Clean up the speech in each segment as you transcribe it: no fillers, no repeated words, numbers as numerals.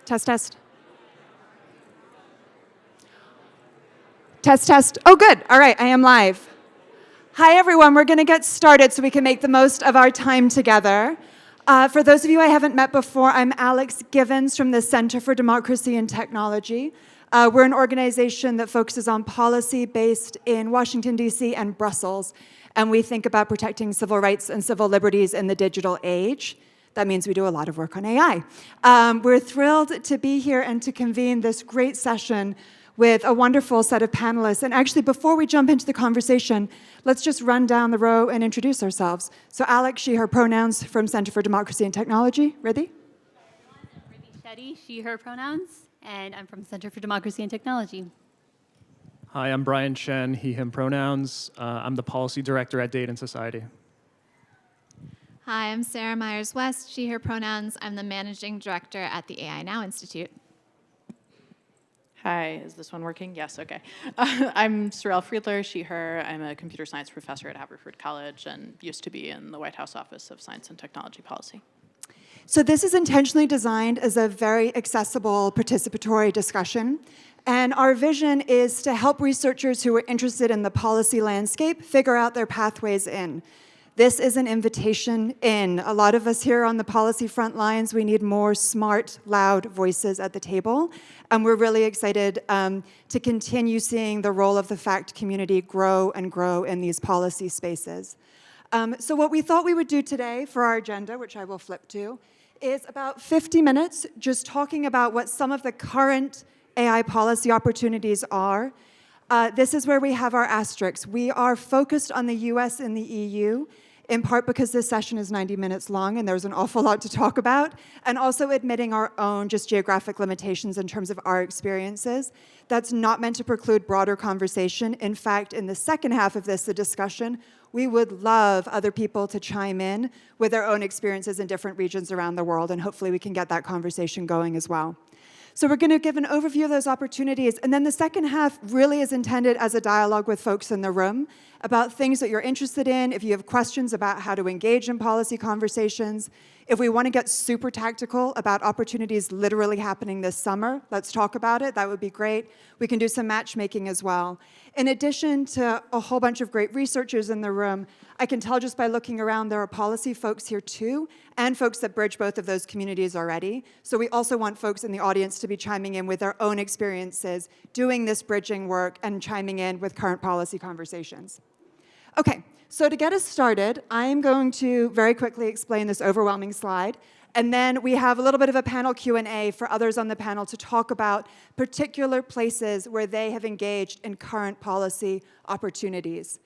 Test, test. Test, test. Oh, good. All right, I am live. Hi, everyone. We're going to get started so we can make the most of our time together. For those of you I haven't met before, I'm Alex Givens from the Center for Democracy and Technology. We're an organization that focuses on policy based in Washington, D.C. and Brussels, and we think about protecting civil rights and civil liberties in the digital age. That means we do a lot of work on AI. We're thrilled to be here and to convene this great session with a wonderful set of panelists. And actually, before we jump into the conversation, let's just run down the row and introduce ourselves. So Alex, she, her pronouns from Center for Democracy and Technology. Riddhi? Riddhi Shetty, she, her pronouns, and I'm from Center for Democracy and Technology. Hi, I'm Brian Chen, he, him pronouns. I'm the policy director at Data and Society. Hi, I'm Sarah Myers-West, she, her pronouns. I'm the managing director at the AI Now Institute. Hi, is this one working? Yes, okay. I'm Sorelle Friedler, she, her. I'm a computer science professor at Haverford College and used to be in the White House Office of Science and Technology Policy. So this is intentionally designed as a very accessible participatory discussion. And our vision is to help researchers who are interested in the policy landscape figure out their pathways in. This is an invitation in. A lot of us here on the policy front lines, we need more smart, loud voices at the table. And we're really excited to continue seeing the role of the FACT community grow and grow in these policy spaces. So what we thought we would do today for our agenda, which I will flip to, is about 50 minutes just talking about what some of the current AI policy opportunities are. This is where we have our asterisks. We are focused on the US and the EU, in part because this session is 90 minutes long and there's an awful lot to talk about, and also admitting our own just geographic limitations in terms of our experiences. That's not meant to preclude broader conversation. In fact, in the second half of this, the discussion, we would love other people to chime in with their own experiences in different regions around the world, and hopefully we can get that conversation going as well. So we're going to give an overview of those opportunities, and then the second half really is intended as a dialogue with folks in the room about things that you're interested in, if you have questions about how to engage in policy conversations. If we want to get super tactical about opportunities literally happening this summer, let's talk about it. That would be great. We can do some matchmaking as well. In addition to a whole bunch of great researchers in the room, I can tell just by looking around there are policy folks here too, and folks that bridge both of those communities already. So we also want folks in the audience to be chiming in with their own experiences, doing this bridging work, and chiming in with current policy conversations. Okay, so to get us started, I am going to very quickly explain this overwhelming slide, and then we have a little bit of a panel Q&A for others on the panel to talk about particular places where they have engaged in current policy opportunities.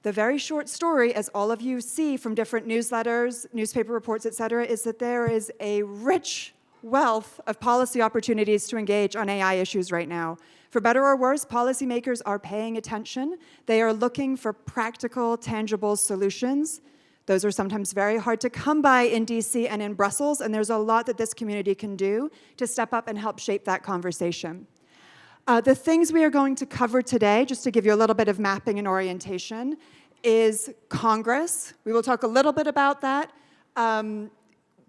The very short story, as all of you see from different newsletters, newspaper reports, et cetera, is that there is a rich wealth of policy opportunities to engage on AI issues right now. For better or worse, policymakers are paying attention. They are looking for practical, tangible solutions. Those are sometimes very hard to come by in DC and in Brussels, and there's a lot that this community can do to step up and help shape that conversation. The things we are going to cover today, just to give you a little bit of mapping and orientation, is Congress. We will talk a little bit about that.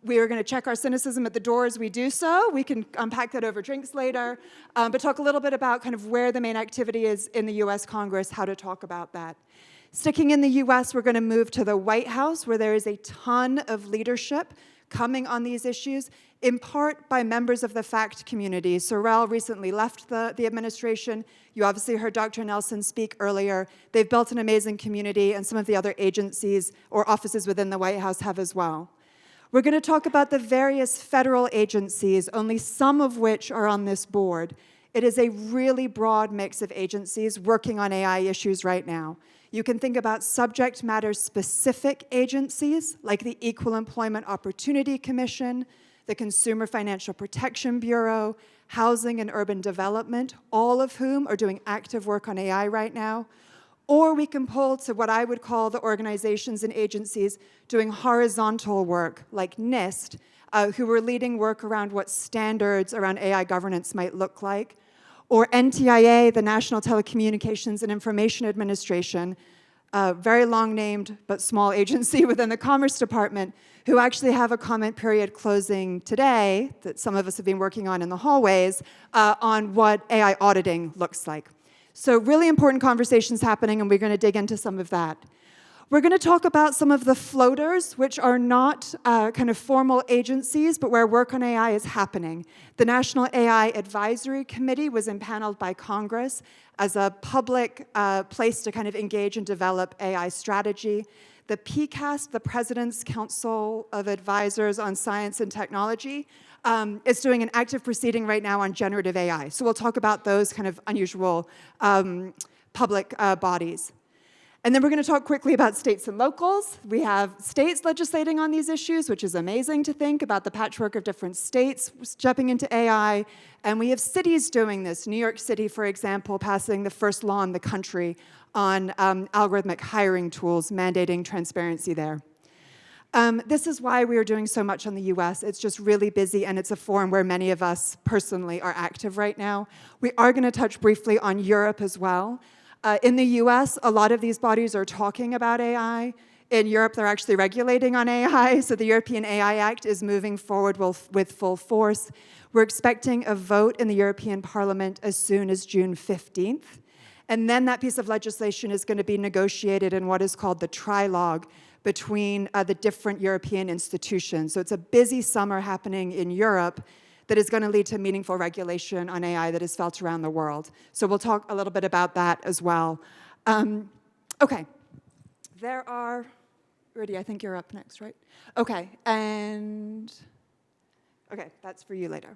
We are going to check our cynicism at the door as we do so. We can unpack that over drinks later, but talk a little bit about kind of where the main activity is in the US Congress, how to talk about that. Sticking in the US, we're going to move to the White House, where there is a ton of leadership coming on these issues, in part by members of the FACT community. Sorelle recently left the administration. You obviously heard Dr. Nelson speak earlier. They've built an amazing community, and some of the other agencies or offices within the White House have as well. We're going to talk about the various federal agencies, only some of which are on this board. It is a really broad mix of agencies working on AI issues right now. You can think about subject matter specific agencies like the Equal Employment Opportunity Commission, the Consumer Financial Protection Bureau, Housing and Urban Development, all of whom are doing active work on AI right now. Or we can pull to what I would call the organizations and agencies doing horizontal work like NIST, who are leading work around what standards around AI governance might look like, or NTIA, the National Telecommunications and Information Administration, a very long-named but small agency within the Commerce Department, who actually have a comment period closing today that some of us have been working on in the hallways on what AI auditing looks like. So really important conversations happening, and we're going to dig into some of that. We're going to talk about some of the floaters, which are not kind of formal agencies, but where work on AI is happening. The National AI Advisory Committee was impaneled by Congress as a public place to kind of engage and develop AI strategy. The PCAST, the President's Council of Advisors on Science and Technology, is doing an active proceeding right now on generative AI. So we'll talk about those kind of unusual public bodies. And then we're going to talk quickly about states and locals. We have states legislating on these issues, which is amazing to think about the patchwork of different states jumping into AI. And we have cities doing this. New York City, for example, passing the first law in the country on algorithmic hiring tools, mandating transparency there. This is why we are doing so much on the US. It's just really busy, and it's a forum where many of us personally are active right now. We are going to touch briefly on Europe as well. In the US, a lot of these bodies are talking about AI. In Europe, they're actually regulating on AI, so the European AI Act is moving forward with full force. We're expecting a vote in the European Parliament as soon as June 15th. And then that piece of legislation is going to be negotiated in what is called the trilogue between the different European institutions. So it's a busy summer happening in Europe that is going to lead to meaningful regulation on AI that is felt around the world. So we'll talk a little bit about that as well. Okay, there are, Rudy, I think you're up next, right? Okay, that's for you later.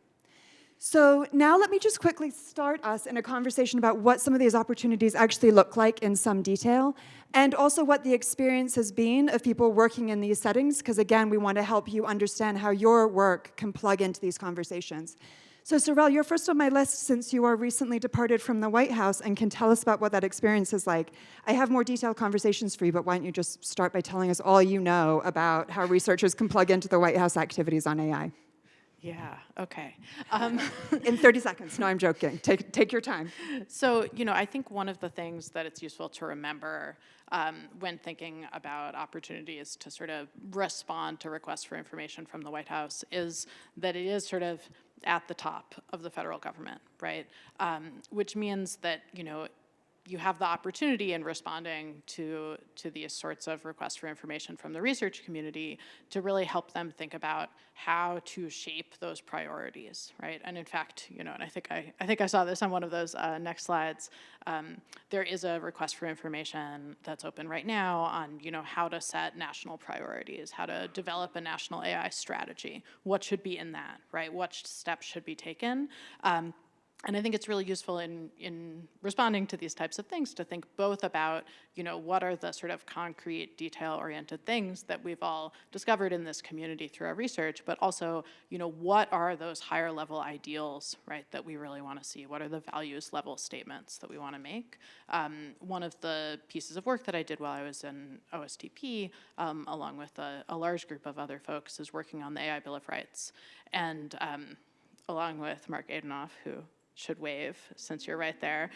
So now let me just quickly start us in a conversation about what some of these opportunities actually look like in some detail, and also what the experience has been of people working in these settings, because again, we want to help you understand how your work can plug into these conversations. So Sorel, you're first on my list since you are recently departed from the White House and can tell us about what that experience is like. I have more detailed conversations for you, but why don't you just start by telling us all you know about how researchers can plug into the White House activities on AI. Yeah, okay. In 30 seconds. No, I'm joking. Take your time. So, I think one of the things that it's useful to remember when thinking about opportunities to sort of respond to requests for information from the White House is that it is sort of at the top of the federal government, right? Which means that, you have the opportunity in responding to these sorts of requests for information from the research community to really help them think about how to shape those priorities, right? And in fact, and I think I saw this on one of those next slides. There is a request for information that's open right now on, how to set national priorities, how to develop a national AI strategy, what should be in that, right? What steps should be taken. And I think it's really useful in responding to these types of things to think both about, what are the sort of concrete, detail-oriented things that we've all discovered in this community through our research, but also, what are those higher-level ideals, right, that we really want to see? What are the values-level statements that we want to make? One of the pieces of work that I did while I was in OSTP, along with a large group of other folks, is working on the AI Bill of Rights. And along with Mark Adenoff, who should wave since you're right there.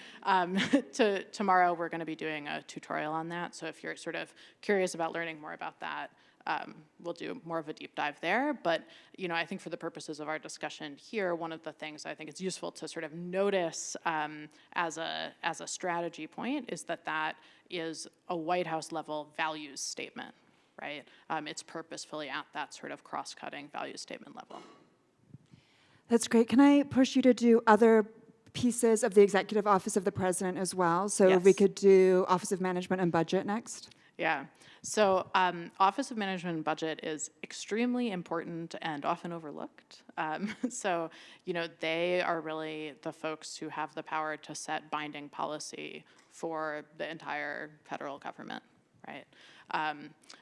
Tomorrow we're going to be doing a tutorial on that. So if you're sort of curious about learning more about that, we'll do more of a deep dive there. But I think for the purposes of our discussion here, one of the things I think it's useful to sort of notice as a strategy point is that is a White House level values statement, right? It's purposefully at that sort of cross-cutting values statement level. That's great. Can I push you to do other pieces of the Executive Office of the President as well? So Yes. if we could do Office of Management and Budget next. Yeah. So Office of Management and Budget is extremely important and often overlooked. So, they are really the folks who have the power to set binding policy for the entire federal government, right?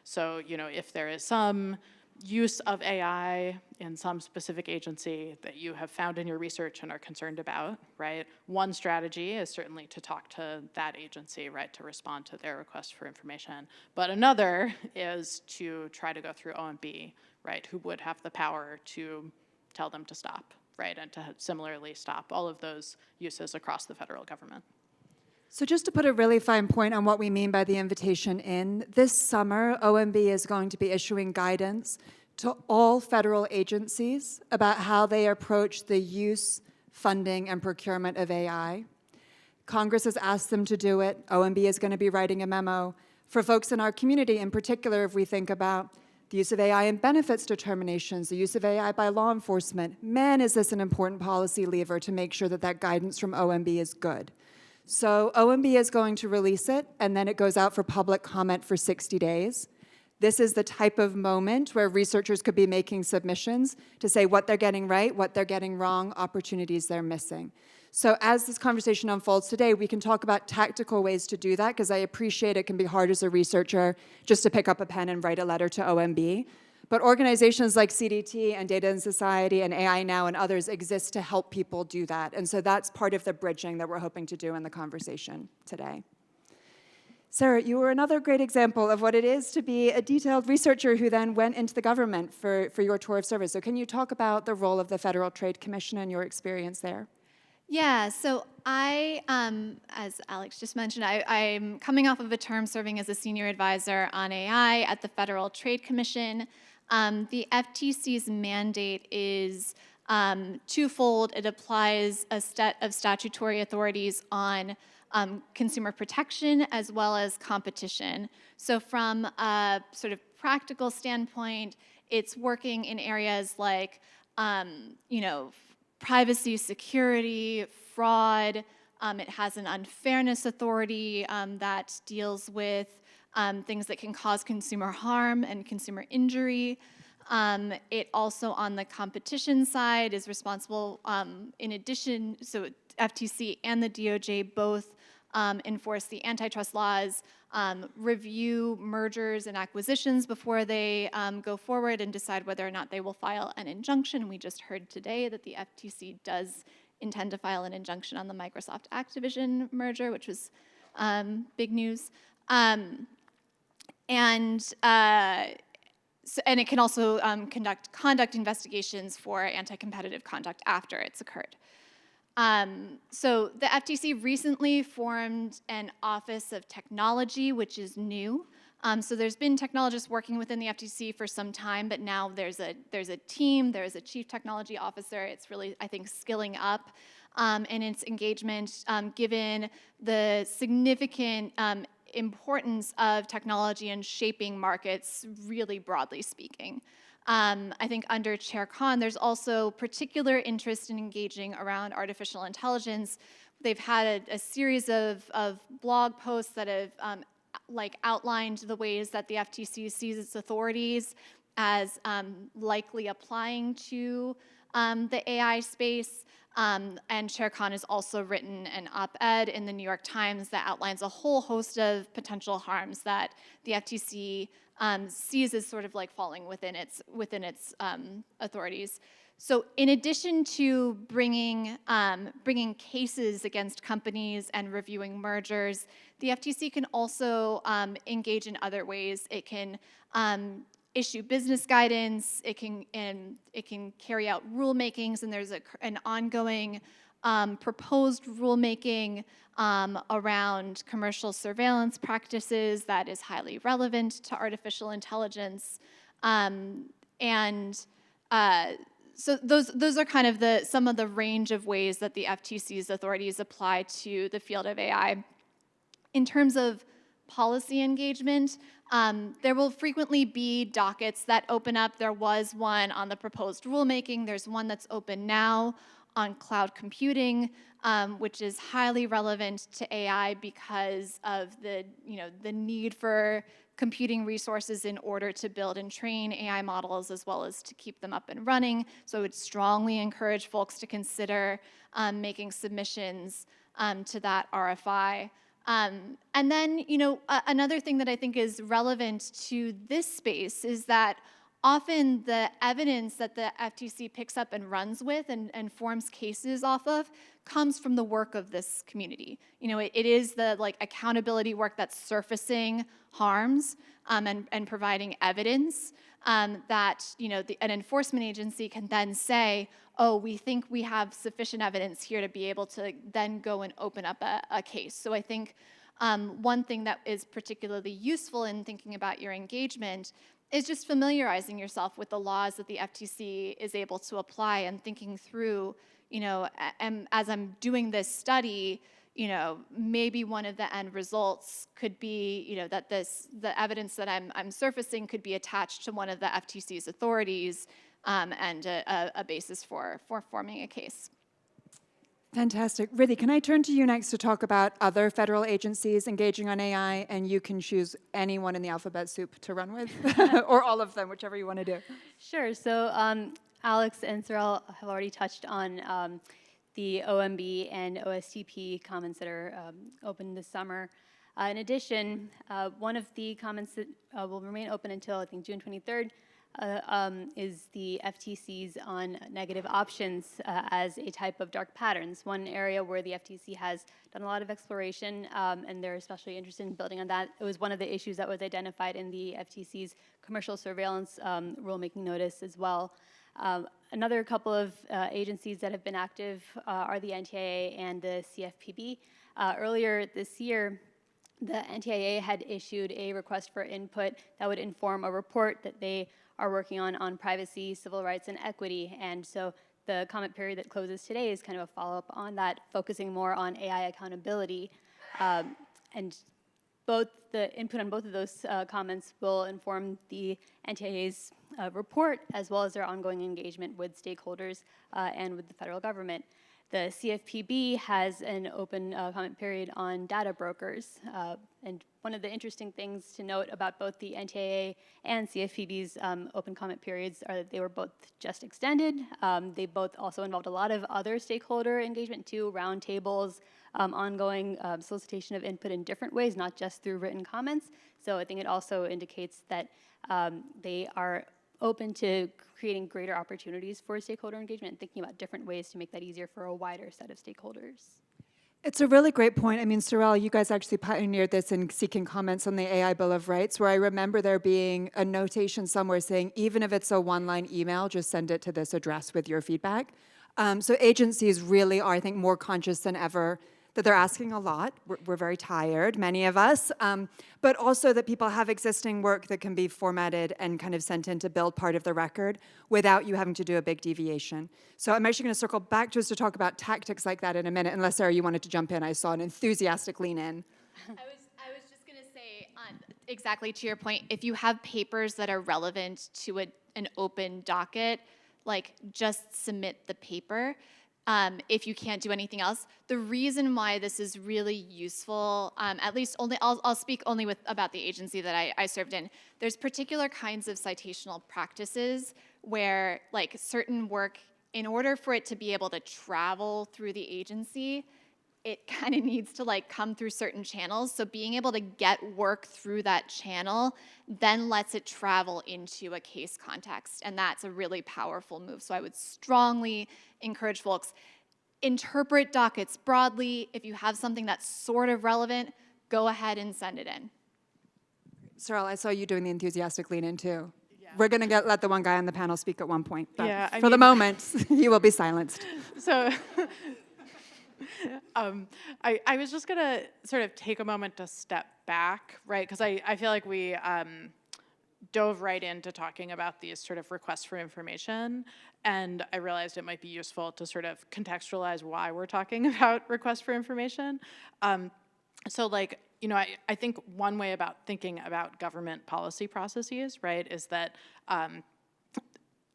So, if there is some use of AI in some specific agency that you have found in your research and are concerned about, right? One strategy is certainly to talk to that agency, right, to respond to their request for information. But another is to try to go through OMB, right, who would have the power to tell them to stop, right, and to similarly stop all of those uses across the federal government. So just to put a really fine point on what we mean by the invitation in, this summer, OMB is going to be issuing guidance to all federal agencies about how they approach the use, funding, and procurement of AI. Congress has asked them to do it. OMB is going to be writing a memo. For folks in our community, in particular, if we think about the use of AI in benefits determinations, the use of AI by law enforcement, man, is this an important policy lever to make sure that that guidance from OMB is good. So OMB is going to release it, and then it goes out for public comment for 60 days. This is the type of moment where researchers could be making submissions to say what they're getting right, what they're getting wrong, opportunities they're missing. So as this conversation unfolds today, we can talk about tactical ways to do that, because I appreciate it can be hard as a researcher just to pick up a pen and write a letter to OMB. But organizations like CDT and Data and Society and AI Now and others exist to help people do that. And so that's part of the bridging that we're hoping to do in the conversation today. Sarah, you were another great example of what it is to be a detailed researcher who then went into the government for your tour of service. So can you talk about the role of the Federal Trade Commission and your experience there? Yeah, so I, as Alex just mentioned, I'm coming off of a term serving as a senior advisor on AI at the Federal Trade Commission. The FTC's mandate is twofold. It applies a set of statutory authorities on consumer protection as well as competition. So from a sort of practical standpoint, it's working in areas like, privacy, security, fraud. It has an unfairness authority that deals with things that can cause consumer harm and consumer injury. It also, on the competition side, is responsible, in addition, so FTC and the DOJ both enforce the antitrust laws, review mergers and acquisitions before they go forward and decide whether or not they will file an injunction. We just heard today that the FTC does intend to file an injunction on the Microsoft Activision merger, which was big news. And it can also conduct investigations for anti-competitive conduct after it's occurred. So the FTC recently formed an Office of Technology, which is new. So there's been technologists working within the FTC for some time, but now there's a team, there's a chief technology officer. It's really, I think, skilling up in its engagement, given the significant importance of technology in shaping markets, really broadly speaking. I think under Chair Khan, there's also particular interest in engaging around artificial intelligence. They've had a series of blog posts that have outlined the ways that the FTC sees its authorities as likely applying to the AI space. And Chair Khan has also written an op-ed in the New York Times that outlines a whole host of potential harms that the FTC sees as sort of like falling within its authorities. So in addition to bringing cases against companies and reviewing mergers, the FTC can also engage in other ways. It can issue business guidance. It can carry out rulemakings, and there's an ongoing proposed rulemaking around commercial surveillance practices that is highly relevant to artificial intelligence, so those are kind of some of the range of ways that the FTC's authorities apply to the field of AI. In terms of policy engagement, there will frequently be dockets that open up. There was one on the proposed rulemaking. There's one that's open now on cloud computing, which is highly relevant to AI because of the need for computing resources in order to build and train AI models as well as to keep them up and running. So I would strongly encourage folks to consider making submissions to that RFI. And then, another thing that I think is relevant to this space is that often the evidence that the FTC picks up and runs with and forms cases off of comes from the work of this community. It is the accountability work that's surfacing harms and providing evidence that an enforcement agency can then say, oh, we think we have sufficient evidence here to be able to then go and open up a case. So I think one thing that is particularly useful in thinking about your engagement is just familiarizing yourself with the laws that the FTC is able to apply and thinking through, as I'm doing this study, maybe one of the end results could be, that the evidence that I'm surfacing could be attached to one of the FTC's authorities and a basis for forming a case. Fantastic. Riddhi, can I turn to you next to talk about other federal agencies engaging on AI, and you can choose anyone in the alphabet soup to run with, or all of them, whichever you want to do. Sure. So Alex and Sorel have already touched on the OMB and OSTP comments that are open this summer. In addition, one of the comments that will remain open until, I think, June 23rd is the FTC's on negative options as a type of dark patterns. One area where the FTC has done a lot of exploration, and they're especially interested in building on that. It was one of the issues that was identified in the FTC's commercial surveillance rulemaking notice as well. Another couple of agencies that have been active are the NTIA and the CFPB. Earlier this year, the NTIA had issued a request for input that would inform a report that they are working on privacy, civil rights, and equity. And so the comment period that closes today is kind of a follow-up on that, focusing more on AI accountability. And both the input on both of those comments will inform the NTIA's report, as well as their ongoing engagement with stakeholders and with the federal government. The CFPB has an open comment period on data brokers. And one of the interesting things to note about both the NTIA and CFPB's open comment periods are that they were both just extended. They both also involved a lot of other stakeholder engagement too, roundtables, ongoing solicitation of input in different ways, not just through written comments. So I think it also indicates that they are open to creating greater opportunities for stakeholder engagement and thinking about different ways to make that easier for a wider set of stakeholders. It's a really great point. I mean, Sorel, you guys actually pioneered this in seeking comments on the AI Bill of Rights, where I remember there being a notation somewhere saying, even if it's a one-line email, just send it to this address with your feedback. So agencies really are, I think, more conscious than ever that they're asking a lot. We're very tired, many of us, but also that people have existing work that can be formatted and kind of sent in to build part of the record without you having to do a big deviation. So I'm actually going to circle back just to talk about tactics like that in a minute, unless, Sarah, you wanted to jump in. I saw an enthusiastic lean in. I was just going to say, exactly to your point, if you have papers that are relevant to an open docket, like just submit the paper. If you can't do anything else. The reason why this is really useful, at least I'll speak only about the agency that I served in. There's particular kinds of citational practices where like certain work, in order for it to be able to travel through the agency, it kind of needs to like come through certain channels. So being able to get work through that channel then lets it travel into a case context. And that's a really powerful move. So I would strongly encourage folks, interpret dockets broadly. If you have something that's sort of relevant, go ahead and send it in. Sorel, I saw you doing the enthusiastic lean in too. Yeah. We're going to let the one guy on the panel speak at one point. But yeah, for the moment, he will be silenced. So I was just going to sort of take a moment to step back, right? Because I feel like we dove right into talking about these sort of requests for information, and I realized it might be useful to sort of contextualize why we're talking about requests for information. So like, you know, I think one way about thinking about government policy processes, right, is that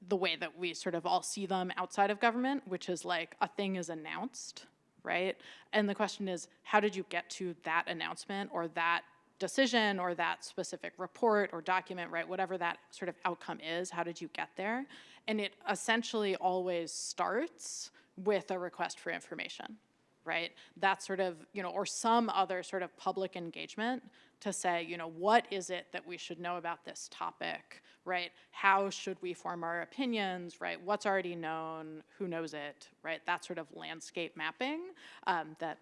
the way that we sort of all see them outside of government, which is like a thing is announced, right? And the question is, how did you get to that announcement or that decision or that specific report or document, right? Whatever that sort of outcome is, how did you get there? And it essentially always starts with a request for information, right? That sort of, you know, or some other sort of public engagement to say, you know, what is it that we should know about this topic, right? How should we form our opinions, right? What's already known, who knows it, right? That sort of landscape mapping that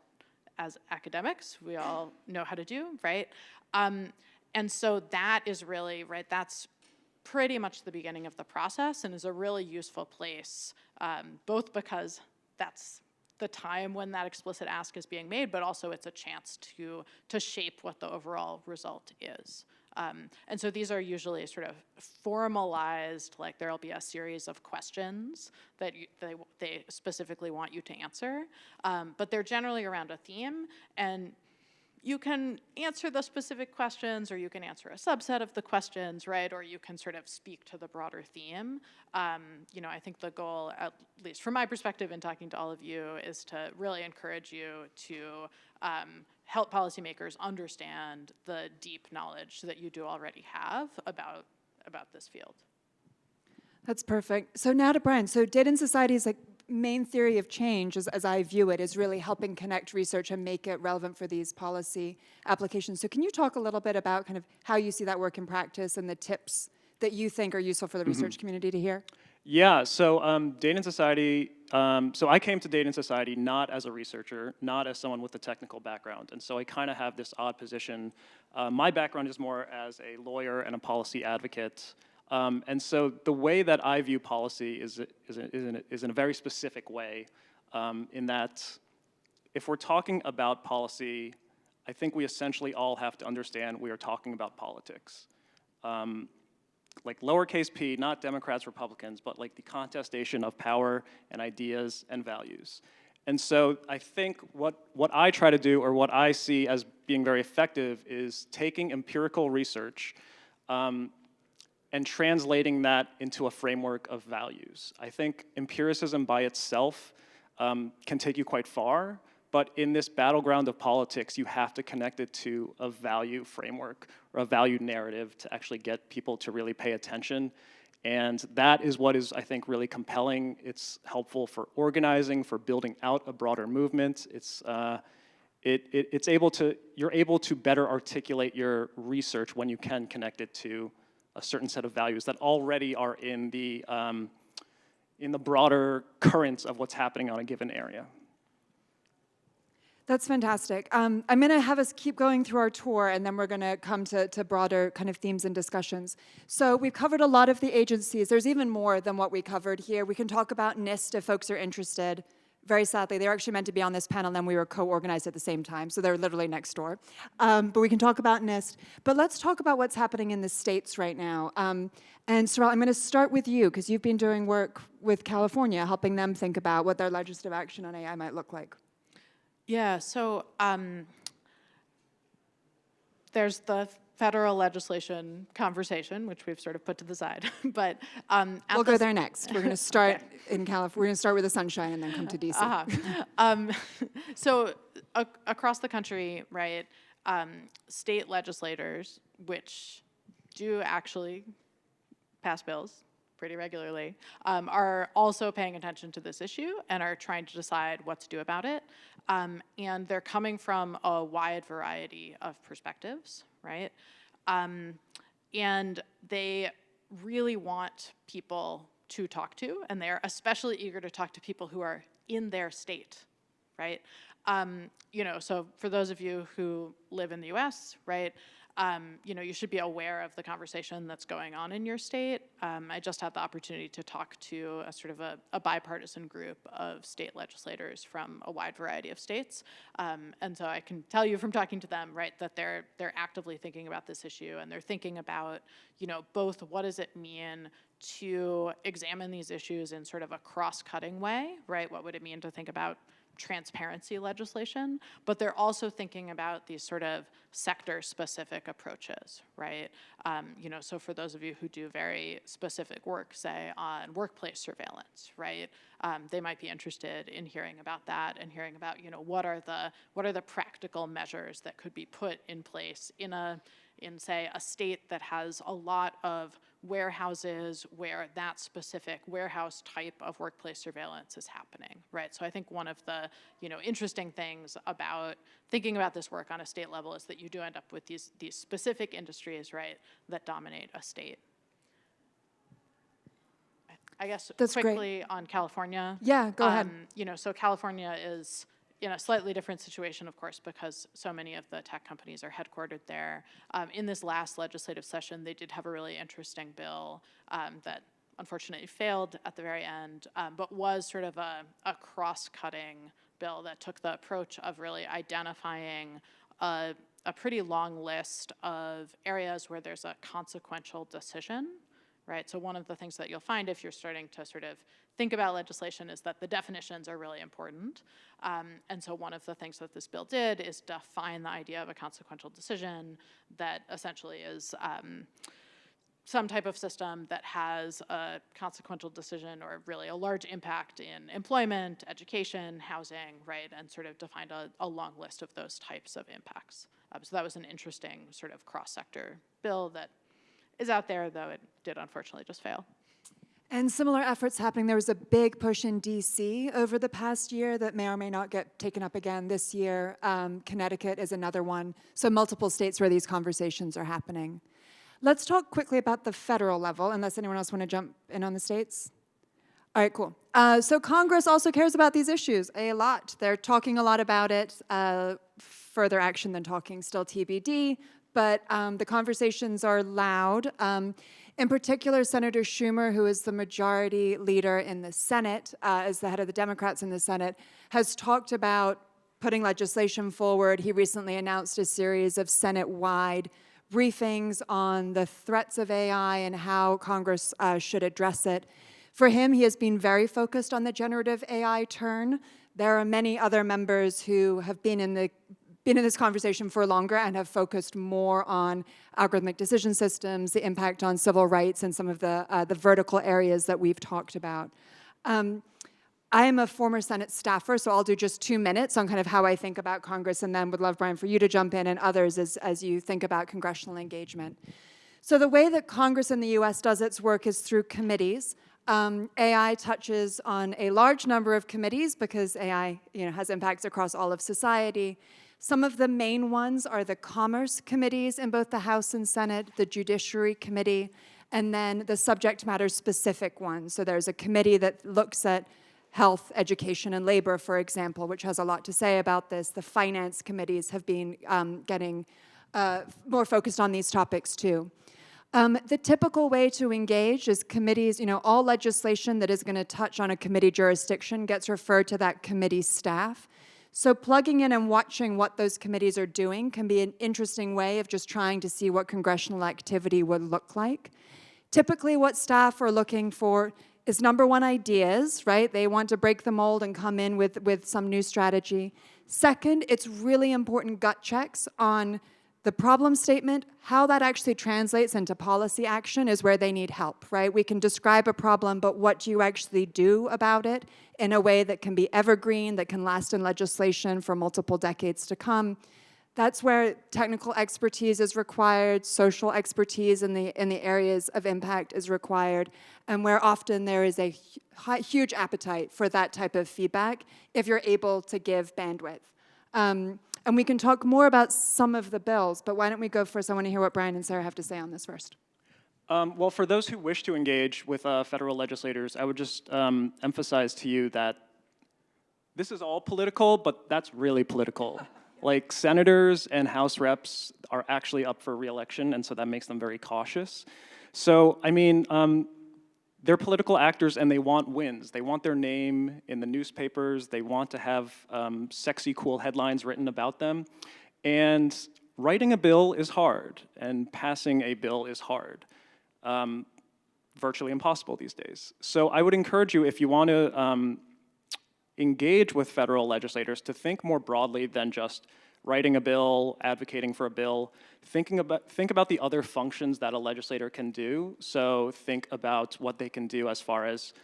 as academics, we all know how to do, right? And so that is really, right, that's pretty much the beginning of the process and is a really useful place, both because that's the time when that explicit ask is being made, but also it's a chance to shape what the overall result is. And so these are usually sort of formalized, like there'll be a series of questions that they specifically want you to answer, but they're generally around a theme, and you can answer the specific questions, or you can answer a subset of the questions, right? Or you can sort of speak to the broader theme. You know, I think the goal, at least from my perspective in talking to all of you, is to really encourage you to help policymakers understand the deep knowledge that you do already have about this field. That's perfect. So now to Brian. So data and society's like main theory of change, as I view it, is really helping connect research and make it relevant for these policy applications. So can you talk a little bit about kind of how you see that work in practice and the tips that you think are useful for the research community to hear? Yeah, so Data and Society, so I came to Data and Society not as a researcher, not as someone with a technical background, and so I kind of have this odd position. My background is more as a lawyer and a policy advocate, and so the way that I view policy is in a very specific way, in that if we're talking about policy, I think we essentially all have to understand we are talking about politics. Like lowercase p, not Democrats, Republicans, but like the contestation of power and ideas and values. And so I think what I try to do, or what I see as being very effective, is taking empirical research and translating that into a framework of values. I think empiricism by itself can take you quite far, but in this battleground of politics, you have to connect it to a value framework or a value narrative to actually get people to really pay attention. And that is what is, I think, really compelling. It's helpful for organizing, for building out a broader movement. You're able to better articulate your research when you can connect it to a certain set of values that already are in the broader currents of what's happening on a given area. That's fantastic. I'm going to have us keep going through our tour, and then we're going to come to broader kind of themes and discussions. So we've covered a lot of the agencies. There's even more than what we covered here. We can talk about NIST if folks are interested. Very sadly, they were actually meant to be on this panel, and then we were co-organized at the same time, so they're literally next door. But we can talk about NIST. But let's talk about what's happening in the states right now. And Sorelle, I'm going to start with you, because you've been doing work with California, helping them think about what their legislative action on AI might look like. Yeah, so there's the federal legislation conversation, which we've sort of put to the side. But we'll go there next. We're going to start in California. We're going to start with the sunshine and then come to DC. So across the country, right, state legislators, which do actually pass bills pretty regularly, are also paying attention to this issue and are trying to decide what to do about it. And they're coming from a wide variety of perspectives, right? And they really want people to talk to, and they're especially eager to talk to people who are in their state, right? You know, so for those of you who live in the US, right, you know, you should be aware of the conversation that's going on in your state. I just had the opportunity to talk to a sort of a bipartisan group of state legislators from a wide variety of states. And so I can tell you from talking to them, right, that they're actively thinking about this issue, and they're thinking about, you know, both what does it mean to examine these issues in sort of a cross-cutting way, right? What would it mean to think about transparency legislation, but they're also thinking about these sort of sector-specific approaches, right? You know, so for those of you who do very specific work, say on workplace surveillance, right? They might be interested in hearing about that and hearing about, you know, what are the practical measures that could be put in place in say a state that has a lot of warehouses where that specific warehouse type of workplace surveillance is happening, right? So I think one of the, you know, interesting things about thinking about this work on a state level is that you do end up with these specific industries, right, that dominate a state. I guess That's quickly great. on California. Yeah, go ahead. You know, so California is in a slightly different situation, of course, because so many of the tech companies are headquartered there. In this last legislative session, they did have a really interesting bill that unfortunately failed at the very end, but was sort of a cross-cutting bill that took the approach of really identifying a pretty long list of areas where there's a consequential decision, right? So one of the things that you'll find if you're starting to sort of think about legislation is that the definitions are really important. And so one of the things that this bill did is define the idea of a consequential decision that essentially is some type of system that has a consequential decision or really a large impact in employment, education, housing, right? And sort of defined a long list of those types of impacts. So that was an interesting sort of cross-sector bill that is out there, though it did unfortunately just fail. And similar efforts happening. There was a big push in DC over the past year that may or may not get taken up again this year. Connecticut is another one. So multiple states where these conversations are happening. Let's talk quickly about the federal level, unless anyone else want to jump in on the states. All right, cool. So Congress also cares about these issues a lot. They're talking a lot about it. Further action than talking, still TBD, but the conversations are loud. In particular, Senator Schumer, who is the majority leader in the Senate, as the head of the Democrats in the Senate, has talked about putting legislation forward. He recently announced a series of Senate-wide briefings on the threats of AI and how Congress should address it. For him, he has been very focused on the generative AI turn. There are many other members who have been in this conversation for longer and have focused more on algorithmic decision systems, the impact on civil rights, and some of the vertical areas that we've talked about. I am a former Senate staffer, so I'll do just 2 minutes on kind of how I think about Congress, and then would love, Brian, for you to jump in and others as you think about congressional engagement. So the way that Congress in the US does its work is through committees. AI touches on a large number of committees because AI has impacts across all of society. Some of the main ones are the Commerce committees in both the House and Senate, the Judiciary Committee, and then the subject matter specific ones. So there's a committee that looks at health, education, and labor, for example, which has a lot to say about this. The finance committees have been getting more focused on these topics too. The typical way to engage is committees, all legislation that is going to touch on a committee jurisdiction gets referred to that committee staff. So plugging in and watching what those committees are doing can be an interesting way of just trying to see what congressional activity would look like. Typically what staff are looking for is number one, ideas, right? They want to break the mold and come in with some new strategy. Second, it's really important gut checks on the problem statement. How that actually translates into policy action is where they need help, right? We can describe a problem, but what do you actually do about it in a way that can be evergreen, that can last in legislation for multiple decades to come? That's where technical expertise is required, social expertise in the areas of impact is required, and where often there is a huge appetite for that type of feedback if you're able to give bandwidth. And we can talk more about some of the bills, but why don't we go first? I want to hear what Brian and Sarah have to say on this first. Well, for those who wish to engage with federal legislators, I would just emphasize to you that this is all political, but that's really political. Like, senators and House reps are actually up for re-election, and so that makes them very cautious. So, I mean, they're political actors and they want wins. They want their name in the newspapers. They want to have sexy, cool headlines written about them. And writing a bill is hard, and passing a bill is hard. Virtually impossible these days. So I would encourage you, if you want to engage with federal legislators, to think more broadly than just writing a bill, advocating for a bill. Think about the other functions that a legislator can do. So think about what they can do as far as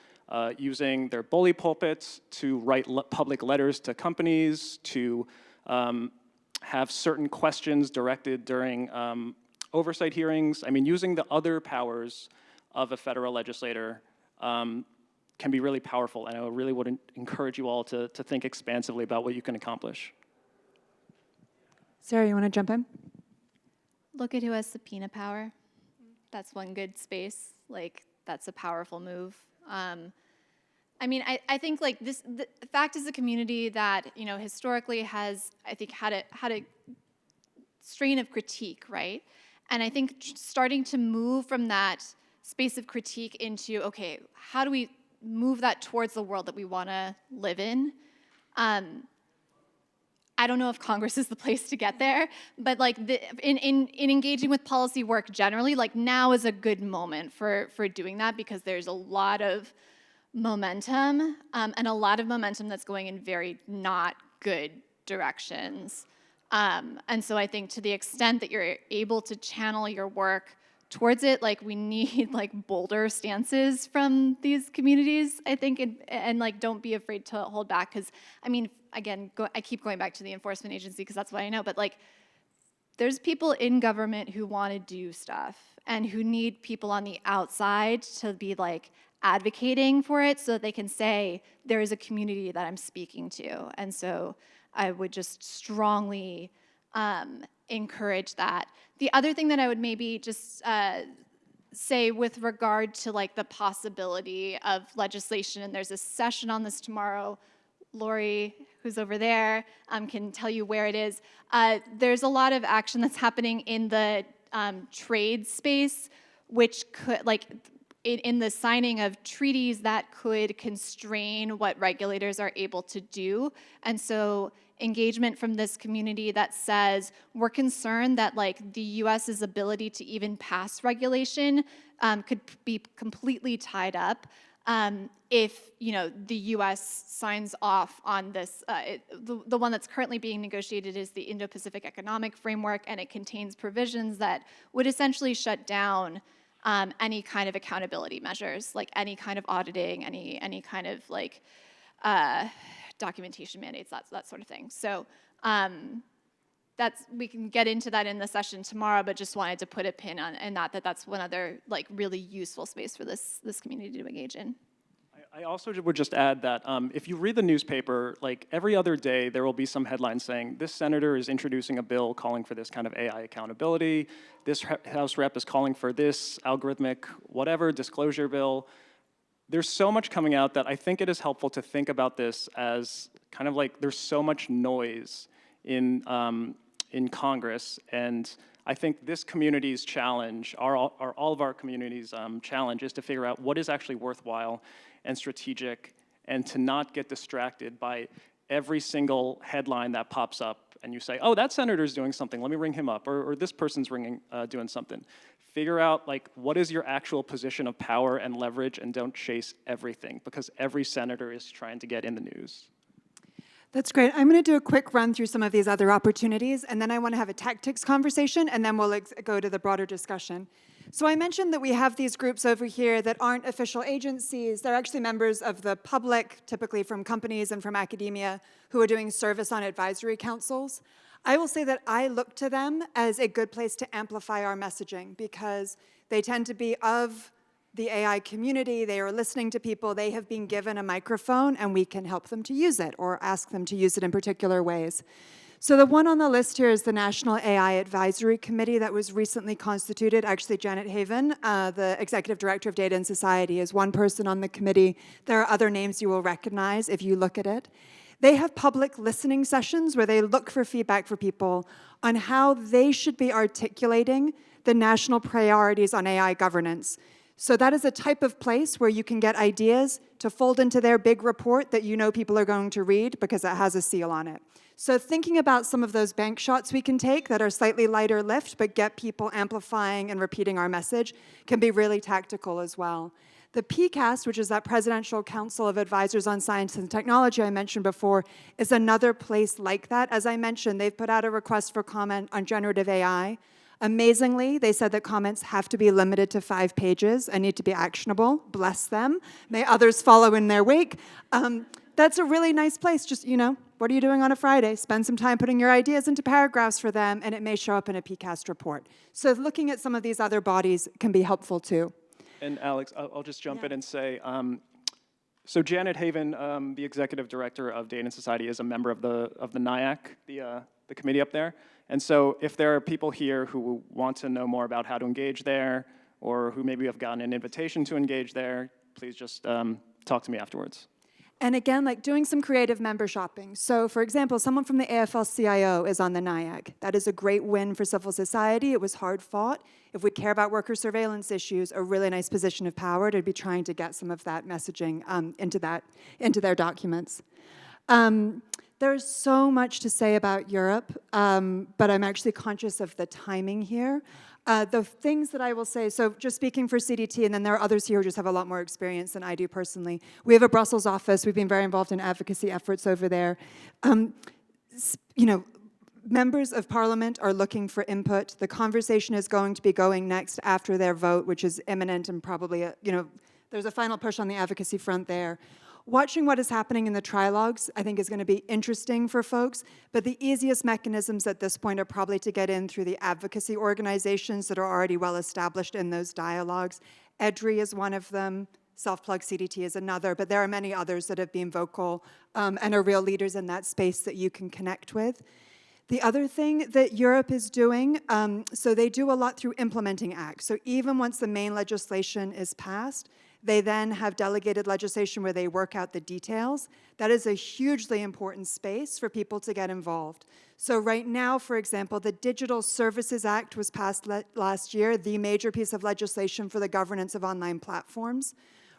using their bully pulpits to write public letters to companies, to have certain questions directed during oversight hearings. I mean, using the other powers of a federal legislator can be really powerful, and I really would encourage you all to think expansively about what you can accomplish. Sarah, you want to jump in? Look at who has subpoena power. That's one good space. Like, that's a powerful move. I mean, I think like this, the FACT is a community that, you know, historically has, I think, had a strain of critique, right? And I think starting to move from that space of critique into, okay, how do we move that towards the world that we want to live in? I don't know if Congress is the place to get there, but like in engaging with policy work generally, like now is a good moment for doing that because there's a lot of momentum and a lot of momentum that's going in very not good directions. And so I think to the extent that you're able to channel your work towards it, like we need like bolder stances from these communities, I think, and like don't be afraid to hold back. Because I mean, again, I keep going back to the enforcement agency because that's what I know, but like there's people in government who want to do stuff and who need people on the outside to be like advocating for it so that they can say, there is a community that I'm speaking to. And so I would just strongly encourage that. The other thing that I would maybe just say with regard to like the possibility of legislation, and there's a session on this tomorrow, Lori, who's over there, can tell you where it is. There's a lot of action that's happening in the trade space, which could, like, in the signing of treaties that could constrain what regulators are able to do. And so engagement from this community that says, we're concerned that like the US's ability to even pass regulation could be completely tied up if, you know, the US signs off on this. The one that's currently being negotiated is the Indo-Pacific Economic Framework, and it contains provisions that would essentially shut down any kind of accountability measures, like any kind of auditing, any kind of like documentation mandates, that sort of thing. So we can get into that in the session tomorrow, but just wanted to put a pin on and that's one other like really useful space for this community to engage in. I also would just add that if you read the newspaper, like every other day, there will be some headline saying, this senator is introducing a bill calling for this kind of AI accountability. This House rep is calling for this algorithmic whatever disclosure bill. There's so much coming out that I think it is helpful to think about this as kind of like there's so much noise in Congress, and I think this community's challenge, all of our community's challenge, is to figure out what is actually worthwhile and strategic, and to not get distracted by every single headline that pops up, and you say, oh, that senator's doing something, let me ring him up, or this person's doing something. Figure out like what is your actual position of power and leverage, and don't chase everything, because every senator is trying to get in the news. That's great. I'm going to do a quick run through some of these other opportunities, and then I want to have a tactics conversation, and then we'll go to the broader discussion. So I mentioned that we have these groups over here that aren't official agencies. They're actually members of the public, typically from companies and from academia, who are doing service on advisory councils. I will say that I look to them as a good place to amplify our messaging because they tend to be of the AI community, they are listening to people, they have been given a microphone, and we can help them to use it or ask them to use it in particular ways. So the one on the list here is the National AI Advisory Committee that was recently constituted. Actually, Janet Haven, the Executive Director of Data and Society, is one person on the committee. There are other names you will recognize if you look at it. They have public listening sessions where they look for feedback for people on how they should be articulating the national priorities on AI governance. So that is a type of place where you can get ideas to fold into their big report that you know people are going to read because it has a seal on it. So thinking about some of those bank shots we can take that are slightly lighter lift but get people amplifying and repeating our message can be really tactical as well. The PCAST, which is that Presidential Council of Advisors on Science and Technology I mentioned before, is another place like that. As I mentioned, they've put out a request for comment on generative AI. Amazingly, they said that comments have to be limited to 5 pages and need to be actionable. Bless them. May others follow in their wake. That's a really nice place. Just, you know, what are you doing on a Friday? Spend some time putting your ideas into paragraphs for them, and it may show up in a PCAST report. So looking at some of these other bodies can be helpful too. And Alex, I'll just jump in and say, so Janet Haven, the Executive Director of Data and Society, is a member of the NIAC, the committee up there. And so if there are people here who want to know more about how to engage there, or who maybe have gotten an invitation to engage there, please just talk to me afterwards. And again, like doing some creative member shopping. So for example, someone from the AFL-CIO is on the NIAG. That is a great win for civil society. It was hard fought. If we care about worker surveillance issues, a really nice position of power to be trying to get some of that messaging into their documents. There's so much to say about Europe, but I'm actually conscious of the timing here. The things that I will say, so just speaking for CDT, and then there are others here who just have a lot more experience than I do personally. We have a Brussels office. We've been very involved in advocacy efforts over there. Members of parliament are looking for input. The conversation is going to be going next after their vote, which is imminent and probably, there's a final push on the advocacy front there. Watching what is happening in the trilogues, I think, is going to be interesting for folks, but the easiest mechanisms at this point are probably to get in through the advocacy organizations that are already well established in those dialogues. EDRI is one of them, Self-Plug CDT is another, but there are many others that have been vocal and are real leaders in that space that you can connect with. The other thing that Europe is doing, so they do a lot through implementing acts. So even once the main legislation is passed, they then have delegated legislation where they work out the details. That is a hugely important space for people to get involved. So right now, for example, the Digital Services Act was passed last year, the major piece of legislation for the governance of online platforms.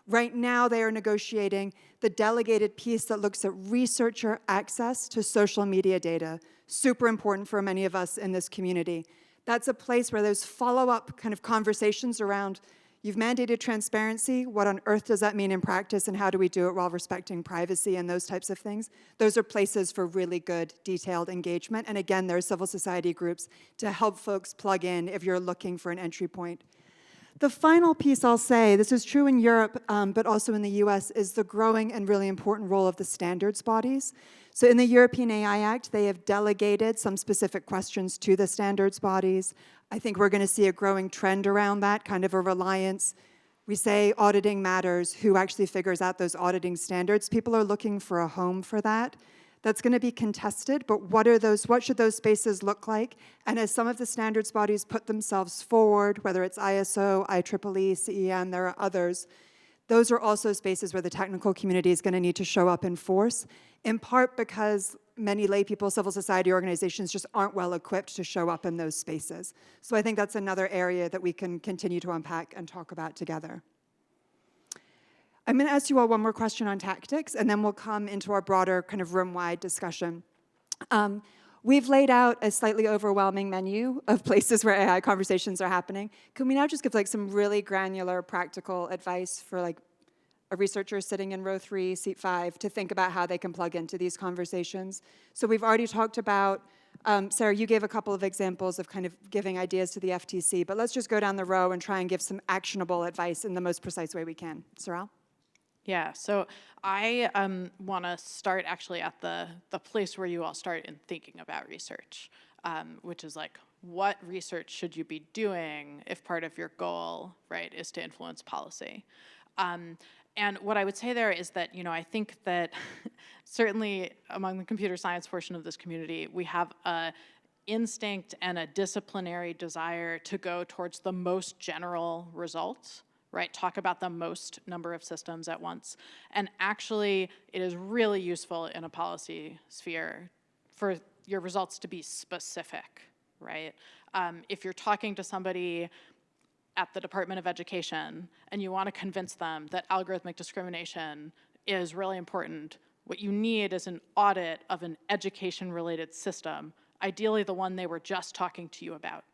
Right now, they are negotiating the delegated piece that looks at researcher access to social media data. Super important for many of us in this community. That's a place where there's follow-up kind of conversations around, you've mandated transparency, what on earth does that mean in practice, and how do we do it while respecting privacy and those types of things? Those are places for really good, detailed engagement. And again, there are civil society groups to help folks plug in if you're looking for an entry point. The final piece I'll say, this is true in Europe, but also in the US, is the growing and really important role of the standards bodies. So in the European AI Act, they have delegated some specific questions to the standards bodies. I think we're going to see a growing trend around that, kind of a reliance. We say auditing matters. Who actually figures out those auditing standards? People are looking for a home for that. That's going to be contested, but what should those spaces look like? And as some of the standards bodies put themselves forward, whether it's ISO, IEEE, CEN, there are others, those are also spaces where the technical community is going to need to show up in force, in part because many lay people, civil society organizations just aren't well equipped to show up in those spaces. So I think that's another area that we can continue to unpack and talk about together. I'm going to ask you all one more question on tactics, and then we'll come into our broader kind of room-wide discussion. We've laid out a slightly overwhelming menu of places where AI conversations are happening. Can we now just give like some really granular, practical advice for like a researcher sitting in row 3, seat 5, to think about how they can plug into these conversations? So we've already talked about, Sarah, you gave a couple of examples of kind of giving ideas to the FTC, but let's just go down the row and try and give some actionable advice in the most precise way we can. Saral? Yeah, so I want to start actually at the place where you all start in thinking about research, which is like, what research should you be doing if part of your goal, right, is to influence policy? And what I would say there is that, I think that certainly among the computer science portion of this community, we have a instinct and a disciplinary desire to go towards the most general results, right? Talk about the most number of systems at once. And actually, it is really useful in a policy sphere for your results to be specific, right? If you're talking to somebody at the Department of Education and you want to convince them that algorithmic discrimination is really important, what you need is an audit of an education-related system, ideally the one they were just talking to you about.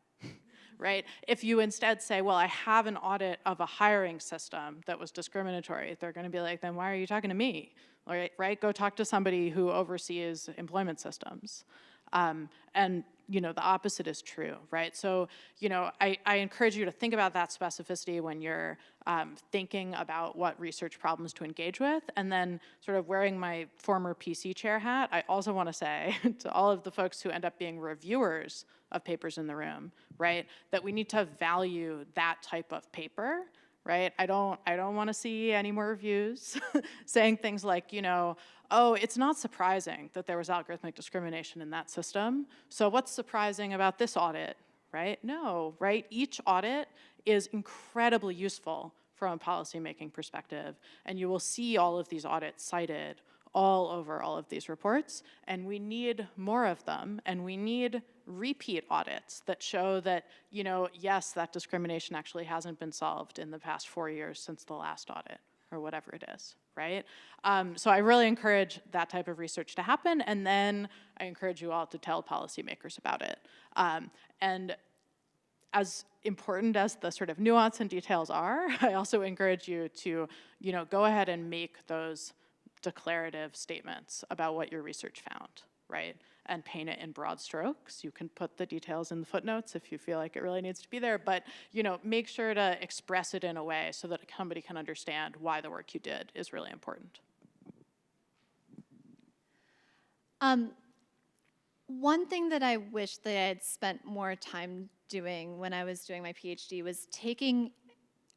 Right? If you instead say, well, I have an audit of a hiring system that was discriminatory, they're going to be like, then why are you talking to me? Right? Go talk to somebody who oversees employment systems. And the opposite is true, right? So, I encourage you to think about that specificity when you're thinking about what research problems to engage with. And then sort of wearing my former PC chair hat, I also want to say to all of the folks who end up being reviewers of papers in the room, right, that we need to value that type of paper, right? I don't want to see any more reviews saying things like, oh, it's not surprising that there was algorithmic discrimination in that system. So what's surprising about this audit, right? No, right? Each audit is incredibly useful from a policymaking perspective, and you will see all of these audits cited all over all of these reports, and we need more of them, and we need repeat audits that show that, you know, yes, that discrimination actually hasn't been solved in the past 4 years since the last audit, or whatever it is, right? So I really encourage that type of research to happen, and then I encourage you all to tell policymakers about it. And as important as the sort of nuance and details are, I also encourage you to, you know, go ahead and make those declarative statements about what your research found, right? And paint it in broad strokes. You can put the details in the footnotes if you feel like it really needs to be there, but, you know, make sure to express it in a way so that somebody can understand why the work you did is really important. One thing that I wish that I had spent more time doing when I was doing my PhD was taking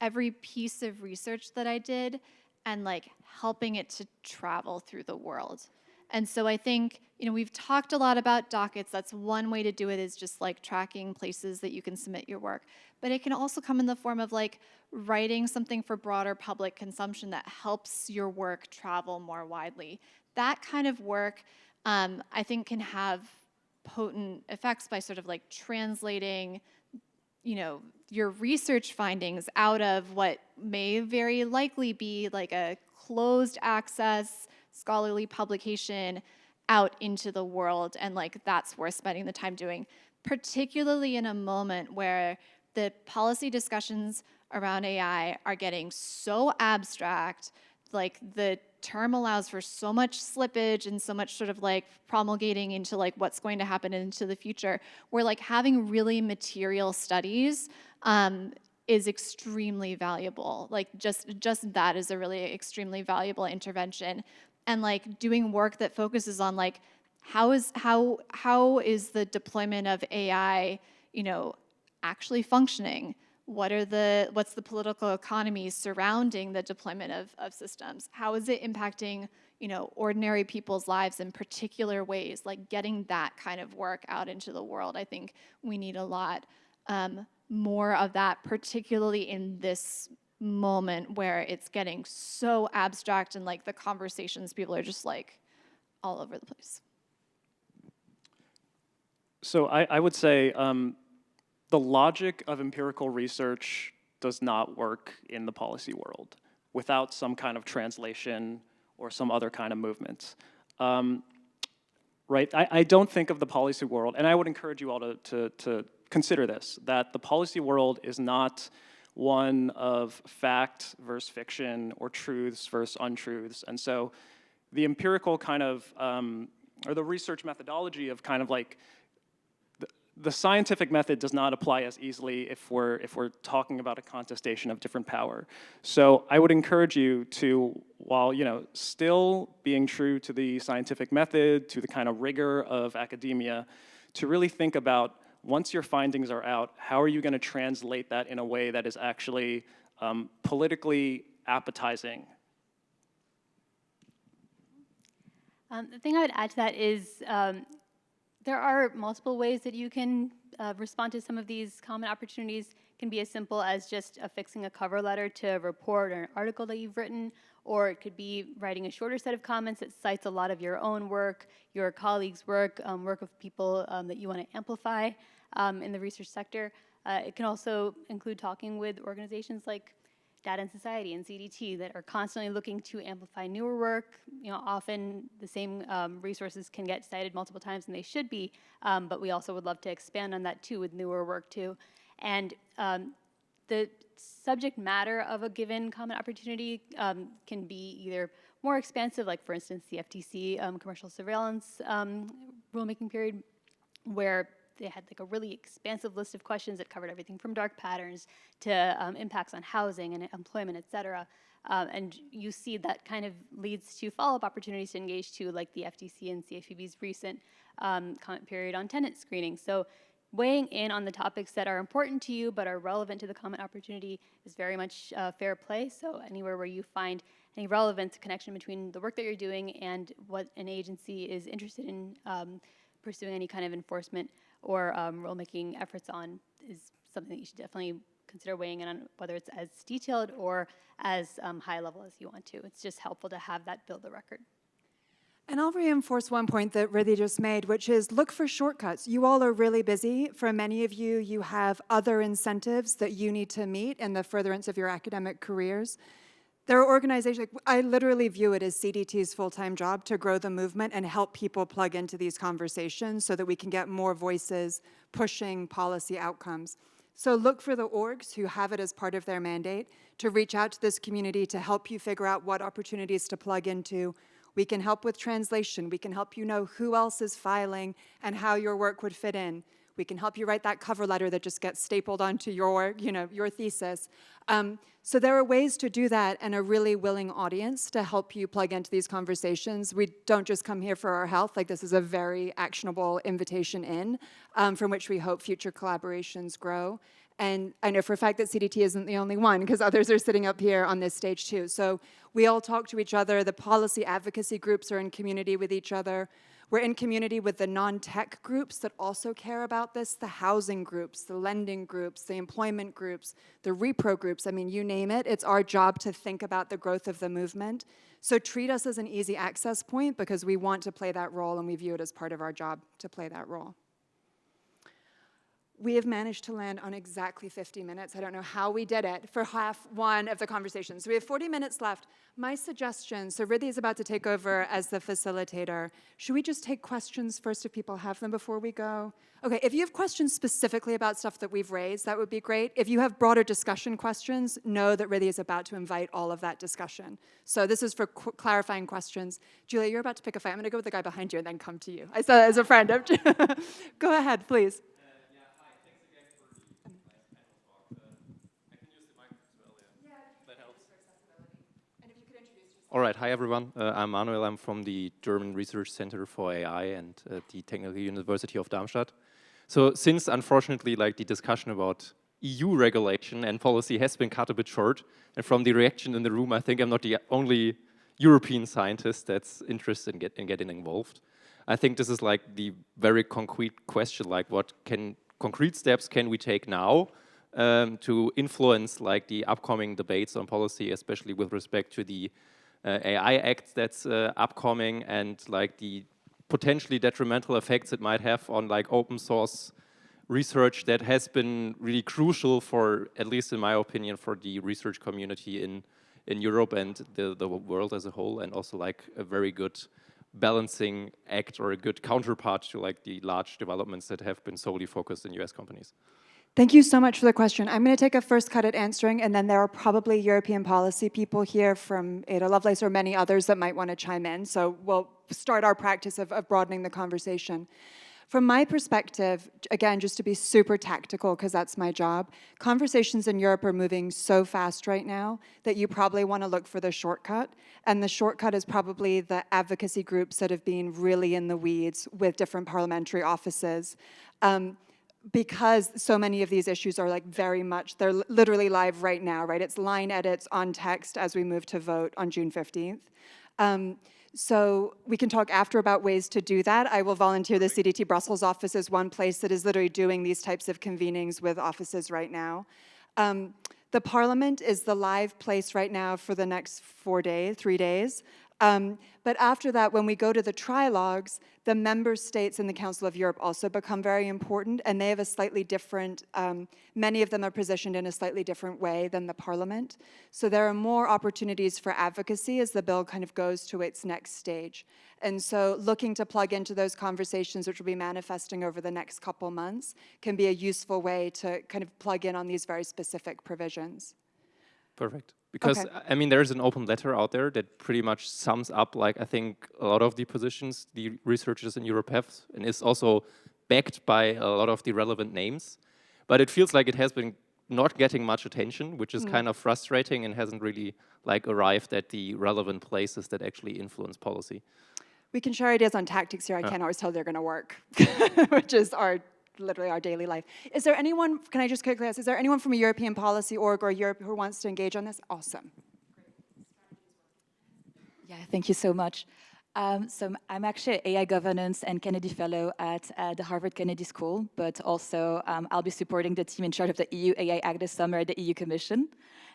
every piece of research that I did and like helping it to travel through the world. And so I think, you know, we've talked a lot about dockets. That's one way to do it, is just like tracking places that you can submit your work. But it can also come in the form of like writing something for broader public consumption that helps your work travel more widely. That kind of work, I think, can have potent effects by sort of like translating, you know, your research findings out of what may very likely be like a closed access scholarly publication out into the world, and like that's worth spending the time doing, particularly in a moment where the policy discussions around AI are getting so abstract. Like the term allows for so much slippage and so much sort of like promulgating into like what's going to happen into the future, where like having really material studies is extremely valuable. Like just that is a really extremely valuable intervention. And like doing work that focuses on like how is the deployment of AI, you know, actually functioning? What's the political economy surrounding the deployment of systems? How is it impacting, you know, ordinary people's lives in particular ways? Like getting that kind of work out into the world, I think we need a lot more of that, particularly in this moment where it's getting so abstract and like the conversations, people are just like all over the place. So I would say the logic of empirical research does not work in the policy world without some kind of translation or some other kind of movement. Right? I don't think of the policy world, and I would encourage you all to consider this, that the policy world is not one of fact versus fiction or truths versus untruths. And so the empirical kind of, or the research methodology of kind of like, the scientific method does not apply as easily if we're talking about a contestation of different power. So I would encourage you to, while still being true to the scientific method, to the kind of rigor of academia, to really think about, once your findings are out, how are you going to translate that in a way that is actually politically appetizing? The thing I would add to that is there are multiple ways that you can respond to some of these common opportunities. It can be as simple as just affixing a cover letter to a report or an article that you've written, or it could be writing a shorter set of comments that cites a lot of your own work, your colleagues' work, work of people that you want to amplify in the research sector. It can also include talking with organizations like Data and Society and CDT that are constantly looking to amplify newer work. Often the same resources can get cited multiple times, and they should be, but we also would love to expand on that too with newer work too. And the subject matter of a given common opportunity can be either more expansive, like for instance the FTC commercial surveillance rulemaking period, where they had like a really expansive list of questions that covered everything from dark patterns to impacts on housing and employment, et cetera. And you see that kind of leads to follow-up opportunities to engage too, like the FTC and CFPB's recent comment period on tenant screening. So weighing in on the topics that are important to you but are relevant to the comment opportunity is very much fair play. So anywhere where you find any relevance, connection between the work that you're doing and what an agency is interested in pursuing any kind of enforcement or rulemaking efforts on is something that you should definitely consider weighing in on whether it's as detailed or as high level as you want to. It's just helpful to have that build the record. And I'll reinforce one point that Riddhi just made, which is look for shortcuts. You all are really busy. For many of you, you have other incentives that you need to meet in the furtherance of your academic careers. There are organizations, like, I literally view it as CDT's full-time job to grow the movement and help people plug into these conversations so that we can get more voices pushing policy outcomes. So look for the orgs who have it as part of their mandate to reach out to this community to help you figure out what opportunities to plug into. We can help with translation. We can help you know who else is filing and how your work would fit in. We can help you write that cover letter that just gets stapled onto your thesis. So there are ways to do that and a really willing audience to help you plug into these conversations. We don't just come here for our health. Like, this is a very actionable invitation in, from which we hope future collaborations grow. And I know for a fact that CDT isn't the only one, because others are sitting up here on this stage too. So we all talk to each other. The policy advocacy groups are in community with each other. We're in community with the non-tech groups that also care about this, the housing groups, the lending groups, the employment groups, the repro groups. I mean, you name it. It's our job to think about the growth of the movement. So treat us as an easy access point, because we want to play that role and we view it as part of our job to play that role. We have managed to land on exactly 50 minutes. I don't know how we did it for half one of the conversation. So we have 40 minutes left. My suggestion, so Riddhi is about to take over as the facilitator. Should we just take questions first if people have them before we go? Okay, if you have questions specifically about stuff that we've raised, that would be great. If you have broader discussion questions, know that Riddhi is about to invite all of that discussion. So this is for clarifying questions. Julia, you're about to pick a fight. I'm gonna go with the guy behind you and then come to you. I saw that as a friend. Go ahead, please. All right, hi everyone. I'm Manuel. I'm from the German Research Center for AI and the Technical University of Darmstadt. So since, unfortunately, like the discussion about EU regulation and policy has been cut a bit short, and from the reaction in the room, I think I'm not the only European scientist that's interested in getting involved. I think this is like the very concrete question, like what concrete steps can we take now to influence like the upcoming debates on policy, especially with respect to the AI Act that's upcoming and like the potentially detrimental effects it might have on like open source research that has been really crucial for, at least in my opinion, for the research community in Europe and the world as a whole, and also like a very good balancing act or a good counterpart to like the large developments that have been solely focused in US companies. Thank you so much for the question. I'm going to take a first cut at answering, and then there are probably European policy people here from Ada Lovelace or many others that might want to chime in. So we'll start our practice of broadening the conversation. From my perspective, again, just to be super tactical, because that's my job, conversations in Europe are moving so fast right now that you probably want to look for the shortcut. And the shortcut is probably the advocacy groups that have been really in the weeds with different parliamentary offices. Because so many of these issues are like very much, they're literally live right now, right? It's line edits on text as we move to vote on June 15th. So we can talk after about ways to do that. I will volunteer the CDT Brussels office as one place that is literally doing these types of convenings with offices right now. The Parliament is the live place right now for the next 3 days. But after that, when we go to the trilogues, the member states in the Council of Europe also become very important, and they have a slightly different, many of them are positioned in a slightly different way than the Parliament. So there are more opportunities for advocacy as the bill kind of goes to its next stage. And so looking to plug into those conversations, which will be manifesting over the next couple months, can be a useful way to kind of plug in on these very specific provisions. Perfect. Because, okay. I mean, there's an open letter out there that pretty much sums up, like, I think a lot of the positions the researchers in Europe have, and is also backed by a lot of the relevant names. But it feels like it has been not getting much attention, which is kind of frustrating and hasn't really, like, arrived at the relevant places that actually influence policy. We can share ideas on tactics here. I can't always tell they're going to work, which is literally our daily life. Is there anyone, can I just quickly ask, is there anyone from a European policy org or Europe who wants to engage on this? Awesome. Yeah, thank you so much. I'm actually an AI governance and Kennedy Fellow at the Harvard Kennedy School, but also I'll be supporting the team in charge of the EU AI Act this summer at the EU Commission.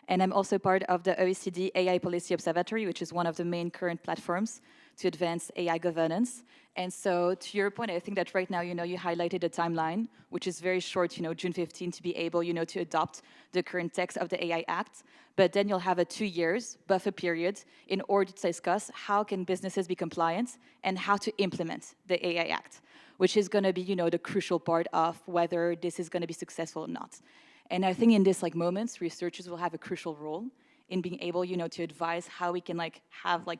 And I'm also part of the OECD AI Policy Observatory, which is one of the main current platforms to advance AI governance. And so to your point, I think that right now, you highlighted a timeline, which is very short, June 15, to be able, to adopt the current text of the AI Act. But then you'll have a 2 years buffer period in order to discuss how can businesses be compliant and how to implement the AI Act, which is going to be, the crucial part of whether this is going to be successful or not. And I think in this moments, researchers will have a crucial role in being able, to advise how we can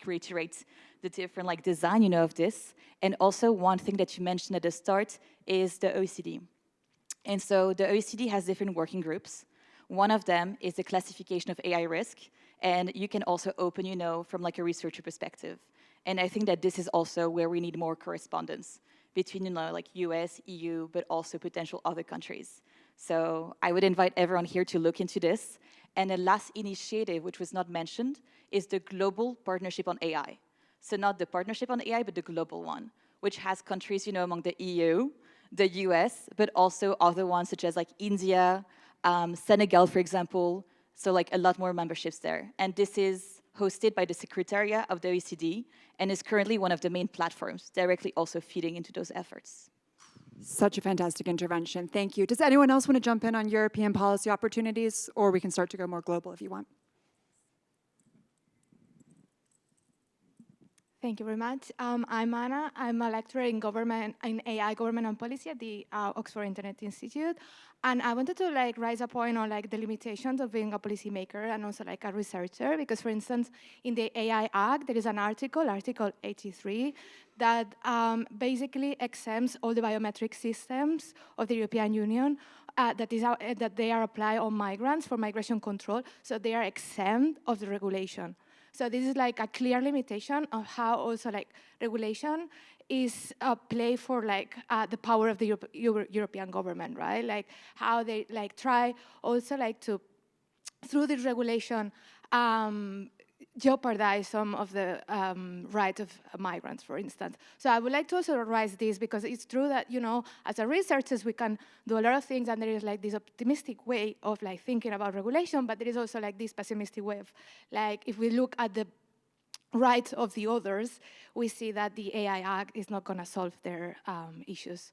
reiterate the different design, of this. And also one thing that you mentioned at the start is the OECD. And so the OECD has different working groups. One of them is the classification of AI risk, and you can also open, from a researcher perspective. And I think that this is also where we need more correspondence between, US, EU, but also potential other countries. So I would invite everyone here to look into this. And the last initiative, which was not mentioned, is the Global Partnership on AI. So not the partnership on AI, but the global one, which has countries, among the EU, the US, but also other ones such as India, Senegal, for example. So a lot more memberships there. And this is hosted by the Secretariat of the OECD and is currently one of the main platforms, directly also feeding into those efforts. Such a fantastic intervention. Thank you. Does anyone else want to jump in on European policy opportunities, or we can start to go more global if you want? Thank you very much. I'm Anna. I'm a lecturer in AI government and policy at the Oxford Internet Institute. And I wanted to raise a point on the limitations of being a policymaker and also a researcher, because for instance, in the AI Act, there is an article, Article 83, that basically exempts all the biometric systems of the European Union that they are applied on migrants for migration control, so they are exempt of the regulation. So this is a clear limitation of how also regulation is a play for the power of the European government, right? How they try also to, through this regulation, jeopardize some of the rights of migrants, for instance. So I would like to also raise this because it's true that, as a researchers, we can do a lot of things, and there is this optimistic way of thinking about regulation, but there is also this pessimistic way of if we look at the rights of the others, we see that the AI Act is not going to solve their issues.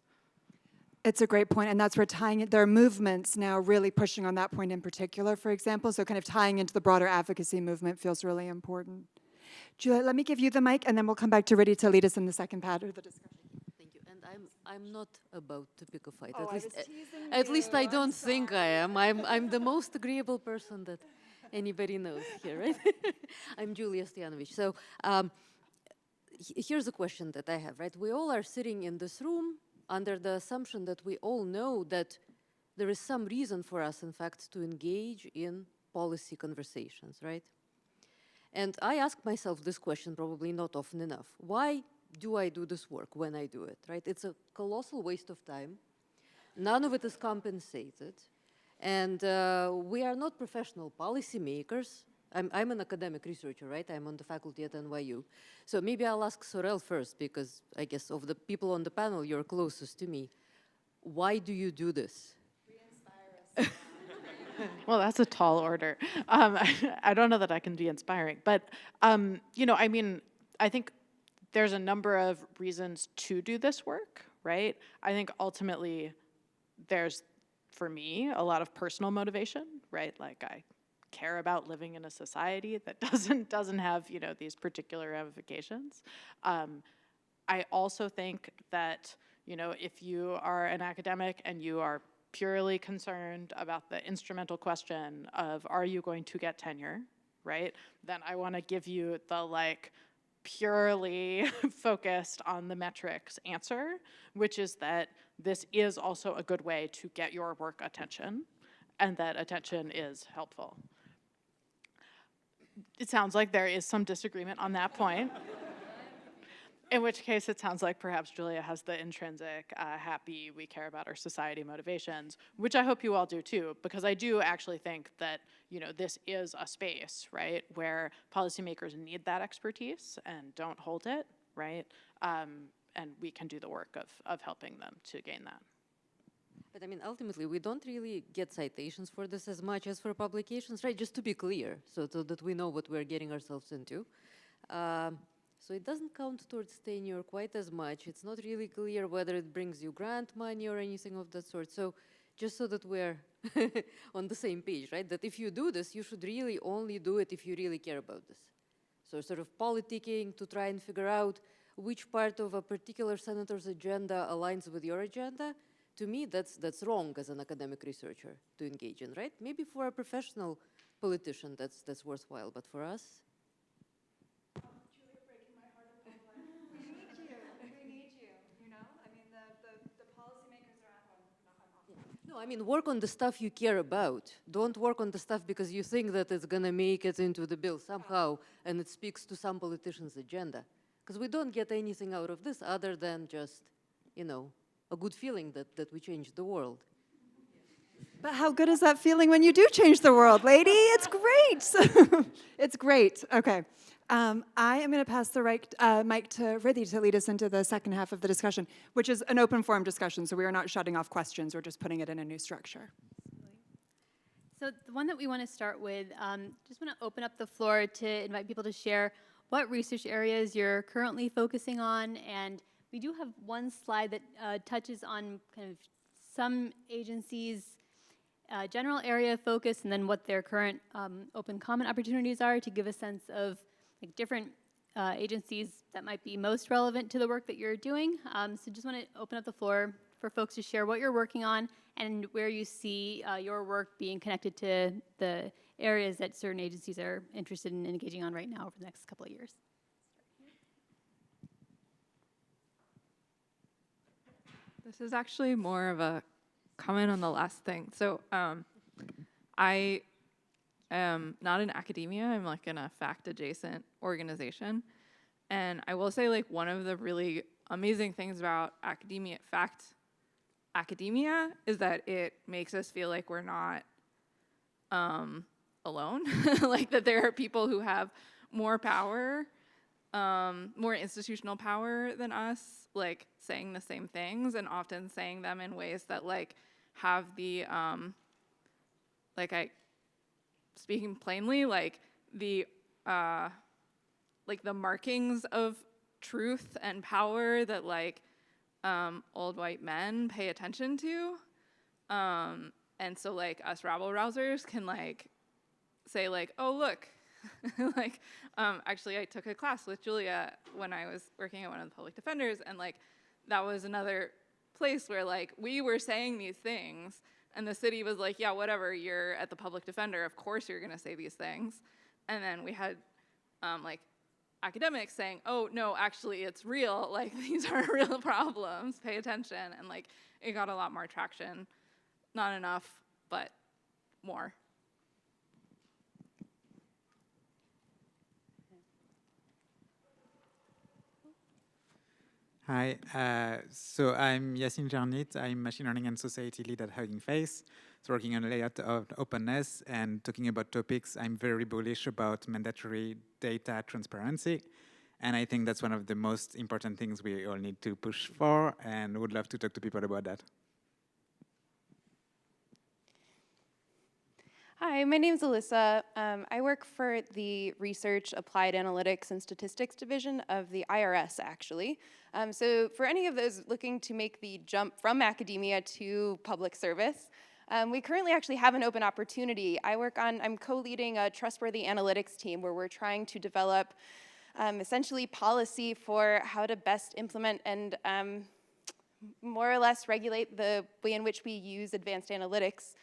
It's a great point, and that's where tying it, there are movements now really pushing on that point in particular, for example, so kind of tying into the broader advocacy movement feels really important. Julia, let me give you the mic, and then we'll come back to Riddhi to lead us in the second part of the discussion. Thank you, and I'm not about to pick a fight. Oh, At least I don't think I am. I'm the most agreeable person that anybody knows here, right? I'm Julia Stojanovic. So here's a question that I have, right? We all are sitting in this room under the assumption that we all know that there is some reason for us, in fact, to engage in policy conversations, right? And I ask myself this question probably not often enough. Why do I do this work when I do it, right? It's a colossal waste of time. None of it is compensated. And we are not professional policymakers. I'm an academic researcher, right? I'm on the faculty at NYU. So maybe I'll ask Sorel first, because I guess of the people on the panel, you're closest to me. Why do you do this? Well, that's a tall order. I don't know that I can be inspiring, but I think there's a number of reasons to do this work, right? I think ultimately there's, for me, a lot of personal motivation, right? I care about living in a society that doesn't have these particular ramifications. I also think that if you are an academic and you are purely concerned about the instrumental question of are you going to get tenure, right? Then I want to give you the purely focused on the metrics answer, which is that this is also a good way to get your work attention, and that attention is helpful. It sounds like there is some disagreement on that point. In which case, it sounds like perhaps Julia has the intrinsic, happy, we care about our society motivations, which I hope you all do too, because I do actually think that this is a space, right, where policymakers need that expertise and don't hold it, right? And we can do the work of helping them to gain that. But I mean, ultimately, we don't really get citations for this as much as for publications, right? Just to be clear, so that we know what we're getting ourselves into. So it doesn't count towards tenure quite as much. It's not really clear whether it brings you grant money or anything of that sort. So just so that we're on the same page, right? That if you do this, you should really only do it if you really care about this. So sort of politicking to try and figure out which part of a particular senator's agenda aligns with your agenda, to me, that's wrong as an academic researcher to engage in, right? Maybe for a professional politician, that's worthwhile, but for us? Julia, breaking my heart. We need you, you know? I mean, the policymakers are at home. No, I mean, work on the stuff you care about. Don't work on the stuff because you think that it's gonna make it into the bill somehow, and it speaks to some politician's agenda. Because we don't get anything out of this other than just, you know, a good feeling that we changed the world. But how good is that feeling when you do change the world, lady? It's great. It's great. Okay. I am going to pass the mic to Riddhi to lead us into the second half of the discussion, which is an open forum discussion, so we are not shutting off questions. We're just putting it in a new structure. So the one that we want to start with, just want to open up the floor to invite people to share what research areas you're currently focusing on, and we do have one slide that touches on kind of some agencies' general area of focus and then what their current open comment opportunities are to give a sense of like different agencies that might be most relevant to the work that you're doing. So just want to open up the floor for folks to share what you're working on and where you see your work being connected to the areas that certain agencies are interested in engaging on right now over the next couple of years. This is actually more of a comment on the last thing. So I am not in academia. I'm like in a fact-adjacent organization. And I will say like one of the really amazing things about academia is that it makes us feel like we're not alone. Like that there are people who have more power, more institutional power than us, like saying the same things and often saying them in ways that like have the, speaking plainly, like the markings of truth and power that like old white men pay attention to. And so like us rabble-rousers can like say like, oh, look, like, actually I took a class with Julia when I was working at one of the public defenders, and like, that was another place where like, we were saying these things, and the city was like, yeah, whatever, you're at the public defender, of course you're gonna say these things. And then we had like, academics saying, oh, no, actually it's real, like, these are real problems, pay attention, and like, it got a lot more traction. Not enough, but more. Hi, so I'm Yassine Jarnit. I'm machine learning and society lead at Hugging Face. So working on a layout of openness and talking about topics. I'm very bullish about mandatory data transparency. And I think that's one of the most important things we all need to push for, and would love to talk to people about that. Hi, my name is Alyssa. I work for the Research, Applied Analytics, and Statistics Division of the IRS, actually. So for any of those looking to make the jump from academia to public service, we currently actually have an open opportunity. I'm co-leading a trustworthy analytics team where we're trying to develop essentially policy for how to best implement and more or less regulate the way in which we use advanced analytics,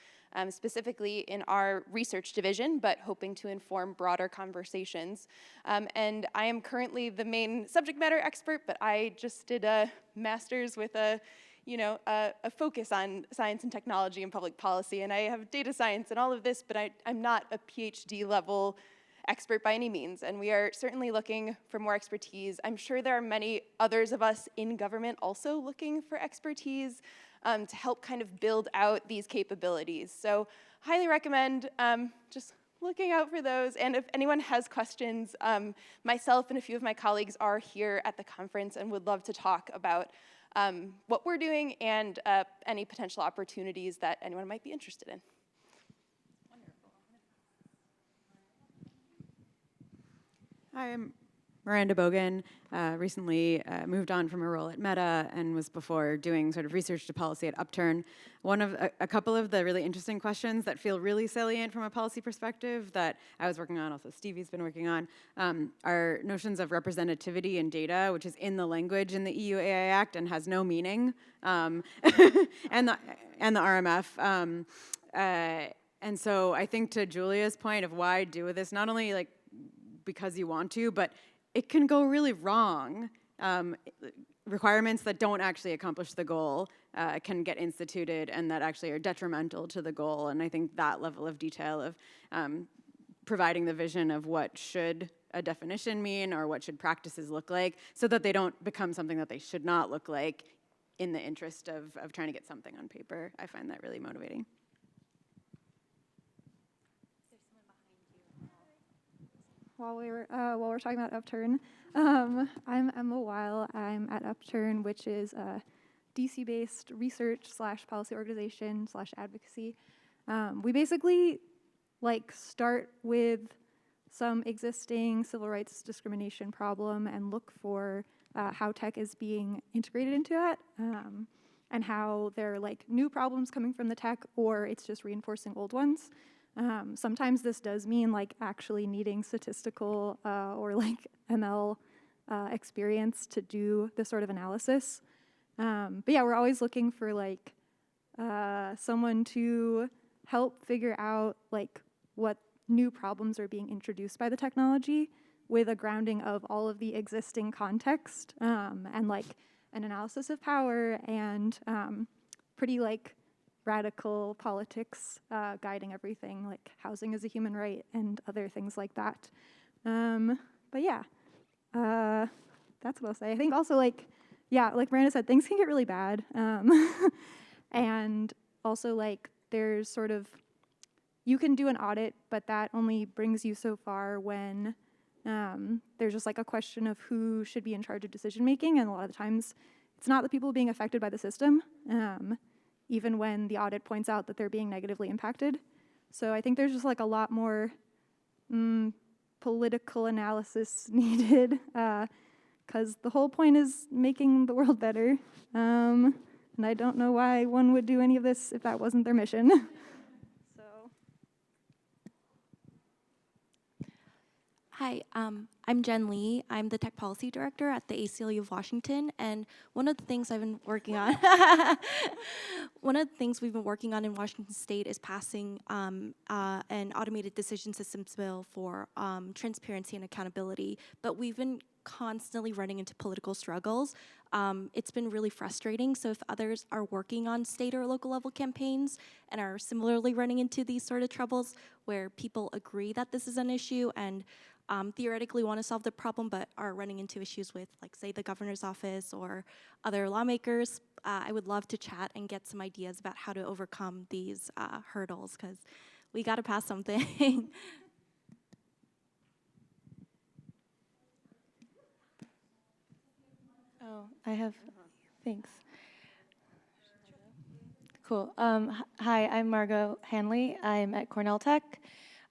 specifically in our research division, but hoping to inform broader conversations. And I am currently the main subject matter expert, but I just did a master's with a focus on science and technology and public policy, and I have data science and all of this, but I'm not a PhD level expert by any means, and we are certainly looking for more expertise. I'm sure there are many others of us in government also looking for expertise to help kind of build out these capabilities. So highly recommend just looking out for those. And if anyone has questions, myself and a few of my colleagues are here at the conference and would love to talk about what we're doing and any potential opportunities that anyone might be interested in. Hi, I'm Miranda Bogan. Recently moved on from a role at Meta and was before doing sort of research to policy at Upturn. One of a couple of the really interesting questions that feel really salient from a policy perspective that I was working on, also Stevie's been working on, are notions of representativity in data, which is in the language in the EU AI Act and has no meaning, and the RMF. And so I think to Julia's point of why do this, not only like because you want to, but it can go really wrong. Requirements that don't actually accomplish the goal can get instituted and that actually are detrimental to the goal. And I think that level of detail of providing the vision of what should a definition mean or what should practices look like so that they don't become something that they should not look like in the interest of trying to get something on paper. I find that really motivating. While we're talking about Upturn, I'm Emma Weil. I'm at Upturn, which is a DC-based research/policy organization/advocacy. We basically start with some existing civil rights discrimination problem and look for how tech is being integrated into that, and how there are new problems coming from the tech, or it's just reinforcing old ones. Sometimes this does mean actually needing statistical or ML experience to do this sort of analysis. But yeah, we're always looking for someone to help figure out what new problems are being introduced by the technology with a grounding of all of the existing context and an analysis of power and pretty radical politics guiding everything, like housing as a human right and other things like that. But yeah, that's what I'll say. I think also like Miranda said, things can get really bad. And also there's sort of, you can do an audit, but that only brings you so far when there's just a question of who should be in charge of decision making. And a lot of the times it's not the people being affected by the system. Even when the audit points out that they're being negatively impacted. So I think there's just a lot more political analysis needed, because the whole point is making the world better. And I don't know why one would do any of this if that wasn't their mission. Hi, I'm Jen Lee. I'm the Tech Policy Director at the ACLU of Washington, and one of the things I've been working on, one of the things we've been working on in Washington State is passing an automated decision systems bill for transparency and accountability, but we've been constantly running into political struggles. It's been really frustrating, so if others are working on state or local level campaigns and are similarly running into these sort of troubles where people agree that this is an issue and theoretically want to solve the problem but are running into issues with, say, the governor's office or other lawmakers, I would love to chat and get some ideas about how to overcome these hurdles, because we got to pass something. Oh, I have, thanks. Cool. Hi, I'm Margot Hanley. I'm at Cornell Tech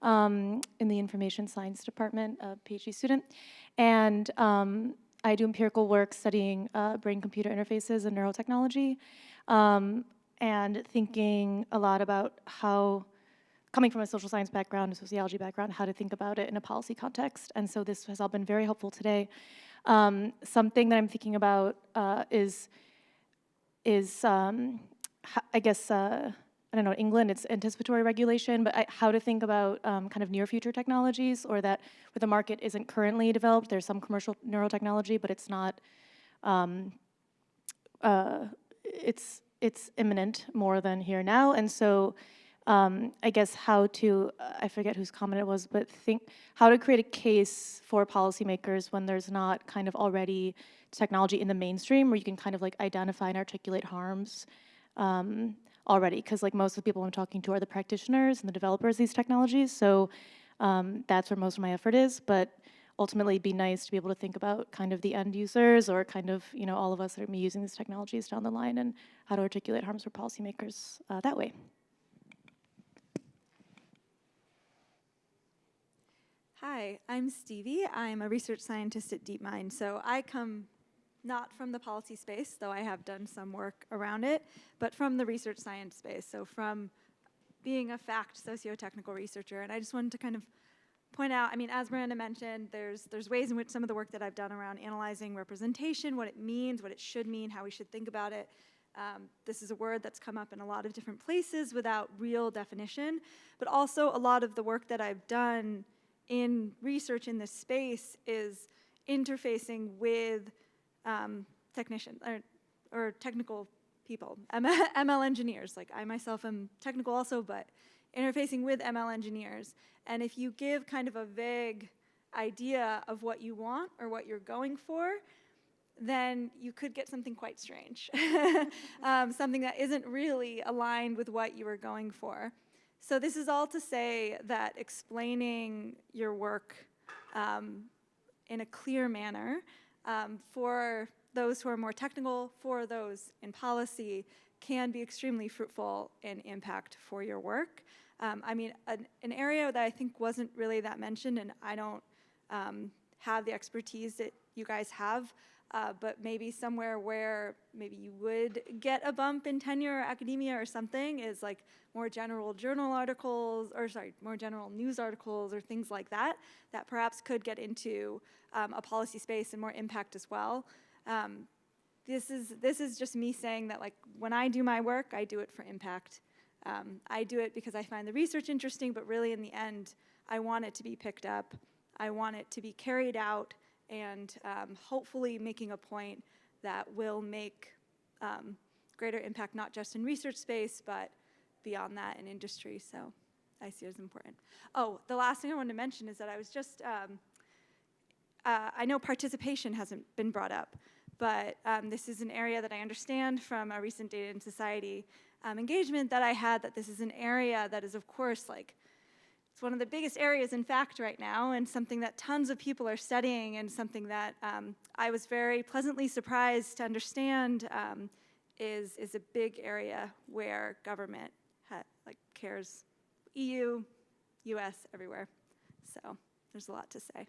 in the Information Science Department, a PhD student. And I do empirical work studying brain-computer interfaces and neurotechnology, and thinking a lot about how, coming from a social science background, a sociology background, how to think about it in a policy context. And so this has all been very helpful today. Something that I'm thinking about is I guess, I don't know, in England it's anticipatory regulation, but how to think about kind of near future technologies, or that where the market isn't currently developed. There's some commercial neurotechnology, but it's not, it's imminent more than here now. And so I guess how to, I forget whose comment it was, but think how to create a case for policymakers when there's not kind of already technology in the mainstream where you can kind of identify and articulate harms already, because most of the people I'm talking to are the practitioners and the developers of these technologies. So That's where most of my effort is, but ultimately it'd be nice to be able to think about kind of the end users or kind of, all of us that are gonna be using these technologies down the line and how to articulate harms for policymakers that way. Hi, I'm Stevie. I'm a research scientist at DeepMind. So I come not from the policy space, though I have done some work around it, but from the research science space. So from being a fact socio-technical researcher. And I just wanted to kind of point out, I mean, as Miranda mentioned, there's ways in which some of the work that I've done around analyzing representation, what it means, what it should mean, how we should think about it. This is a word that's come up in a lot of different places without real definition, but also a lot of the work that I've done in research in this space is interfacing with technicians or technical people, ML engineers. Like I myself am technical also, but interfacing with ML engineers. And if you give kind of a vague idea of what you want or what you're going for, then you could get something quite strange, something that isn't really aligned with what you were going for. So this is all to say that explaining your work in a clear manner for those who are more technical, for those in policy, can be extremely fruitful in impact for your work. I mean, an area that I think wasn't really that mentioned, and I don't have the expertise that you guys have, but maybe somewhere where maybe you would get a bump in tenure or academia or something is like more general journal articles, or sorry, more general news articles or things like that, that perhaps could get into a policy space and more impact as well. This is just me saying that, like, when I do my work, I do it for impact. I do it because I find the research interesting, but really in the end, I want it to be picked up. I want it to be carried out and hopefully making a point that will make greater impact, not just in research space, but beyond that in industry. So I see it as important. Oh, the last thing I wanted to mention is that I was just, I know participation hasn't been brought up, but this is an area that I understand from a recent Data and Society engagement that I had, that this is an area that is, of course, like, it's one of the biggest areas in fact right now, and something that tons of people are studying, and something that I was very pleasantly surprised to understand is a big area where government cares, EU, US, everywhere. So there's a lot to say.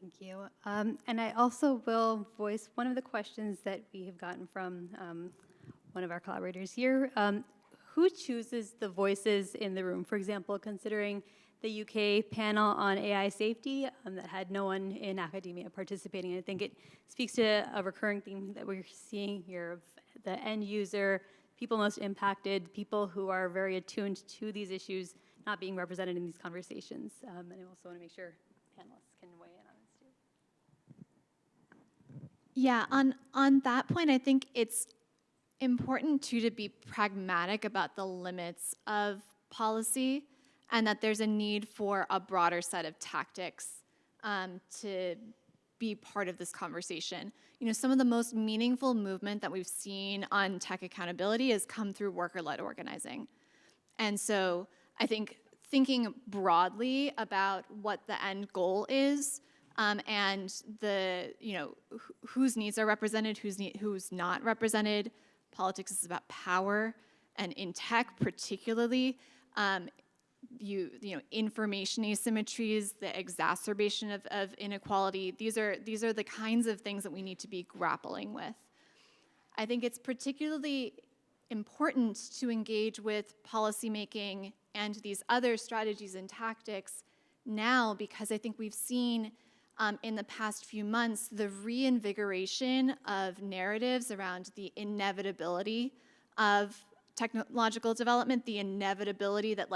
Thank you. And I also will voice one of the questions that we have gotten from one of our collaborators here. Who chooses the voices in the room? For example, considering the UK panel on AI safety that had no one in academia participating. I think it speaks to a recurring theme that we're seeing here of the end user, people most impacted, people who are very attuned to these issues not being represented in these conversations. And I also want to make sure panelists can weigh in on this too. Yeah, on that point, I think it's important too to be pragmatic about the limits of policy, and that there's a need for a broader set of tactics to be part of this conversation. You know, some of the most meaningful movement that we've seen on tech accountability has come through worker-led organizing. And so I think thinking broadly about what the end goal is, and the, whose needs are represented, who's not represented. Politics is about power, and in tech particularly, information asymmetries, the exacerbation of inequality. These are the kinds of things that we need to be grappling with. I think it's particularly important to engage with policymaking and these other strategies and tactics now, because I think we've seen in the past few months the reinvigoration of narratives around the inevitability of technological development, the inevitability that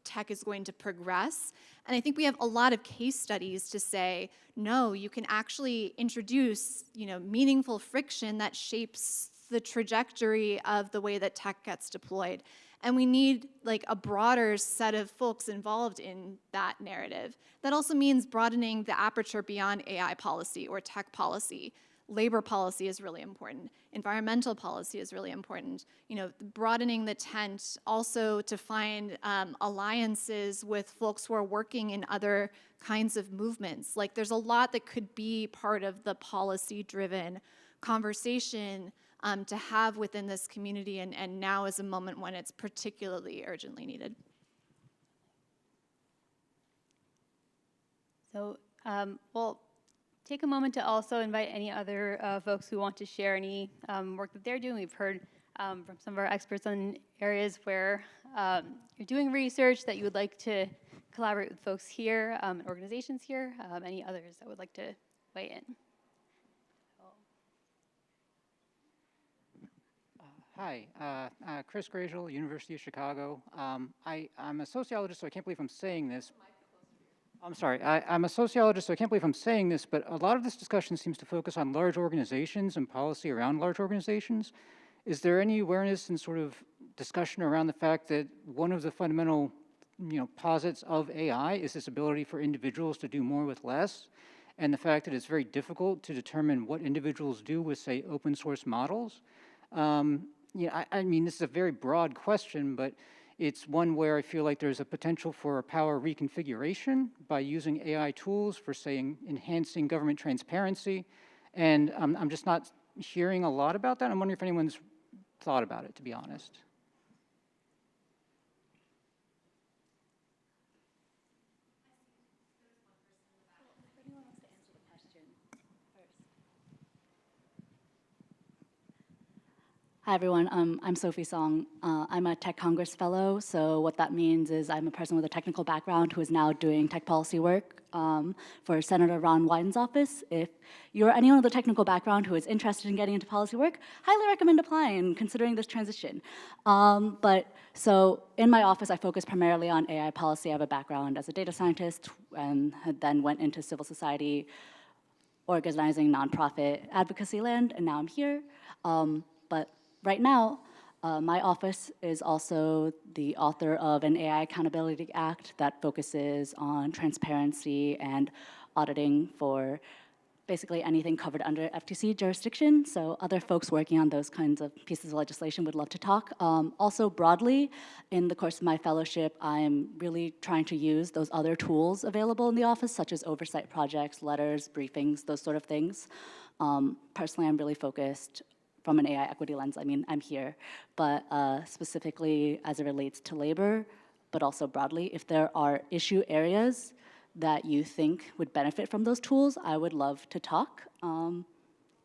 tech is going to progress. And I think we have a lot of case studies to say, no, you can actually introduce meaningful friction that shapes the trajectory of the way that tech gets deployed. And we need a broader set of folks involved in that narrative. That also means broadening the aperture beyond AI policy or tech policy. labor policy is really important. Environmental policy is really important. You know, broadening the tent also to find alliances with folks who are working in other kinds of movements. Like there's a lot that could be part of the policy-driven conversation to have within this community, and now is a moment when it's particularly urgently needed. So we'll take a moment to also invite any other folks who want to share any work that they're doing. We've heard from some of our experts on areas where you're doing research that you would like to collaborate with folks here, organizations here, any others that would like to weigh in. Hi, Chris Gragel, University of Chicago. I'm a sociologist, so I can't believe I'm saying this. I'm sorry, I'm a sociologist, so I can't believe I'm saying this, but a lot of this discussion seems to focus on large organizations and policy around large organizations. Is there any awareness and sort of discussion around the fact that one of the fundamental, posits of AI is this ability for individuals to do more with less, and the fact that it's very difficult to determine what individuals do with, say, open source models? I mean, this is a very broad question, but it's one where I feel like there's a potential for a power reconfiguration by using AI tools for, say, enhancing government transparency. And I'm just not hearing a lot about that. I'm wondering if anyone's thought about it, to be honest. Hi, everyone. I'm Sophie Song. I'm a Tech Congress Fellow, so what that means is I'm a person with a technical background who is now doing tech policy work for Senator Ron Wyden's office. If you're anyone with a technical background who is interested in getting into policy work, highly recommend applying and considering this transition. So in my office, I focus primarily on AI policy. I have a background as a data scientist and then went into civil society, organizing nonprofit advocacy land, and now I'm here. But right now, my office is also the author of an AI Accountability Act that focuses on transparency and auditing for basically anything covered under FTC jurisdiction. So other folks working on those kinds of pieces of legislation would love to talk. Also broadly, in the course of my fellowship, I'm really trying to use those other tools available in the office, such as oversight projects, letters, briefings, those sort of things. Personally, I'm really focused from an AI equity lens. I mean, I'm here, but specifically as it relates to labor, but also broadly, if there are issue areas that you think would benefit from those tools, I would love to talk.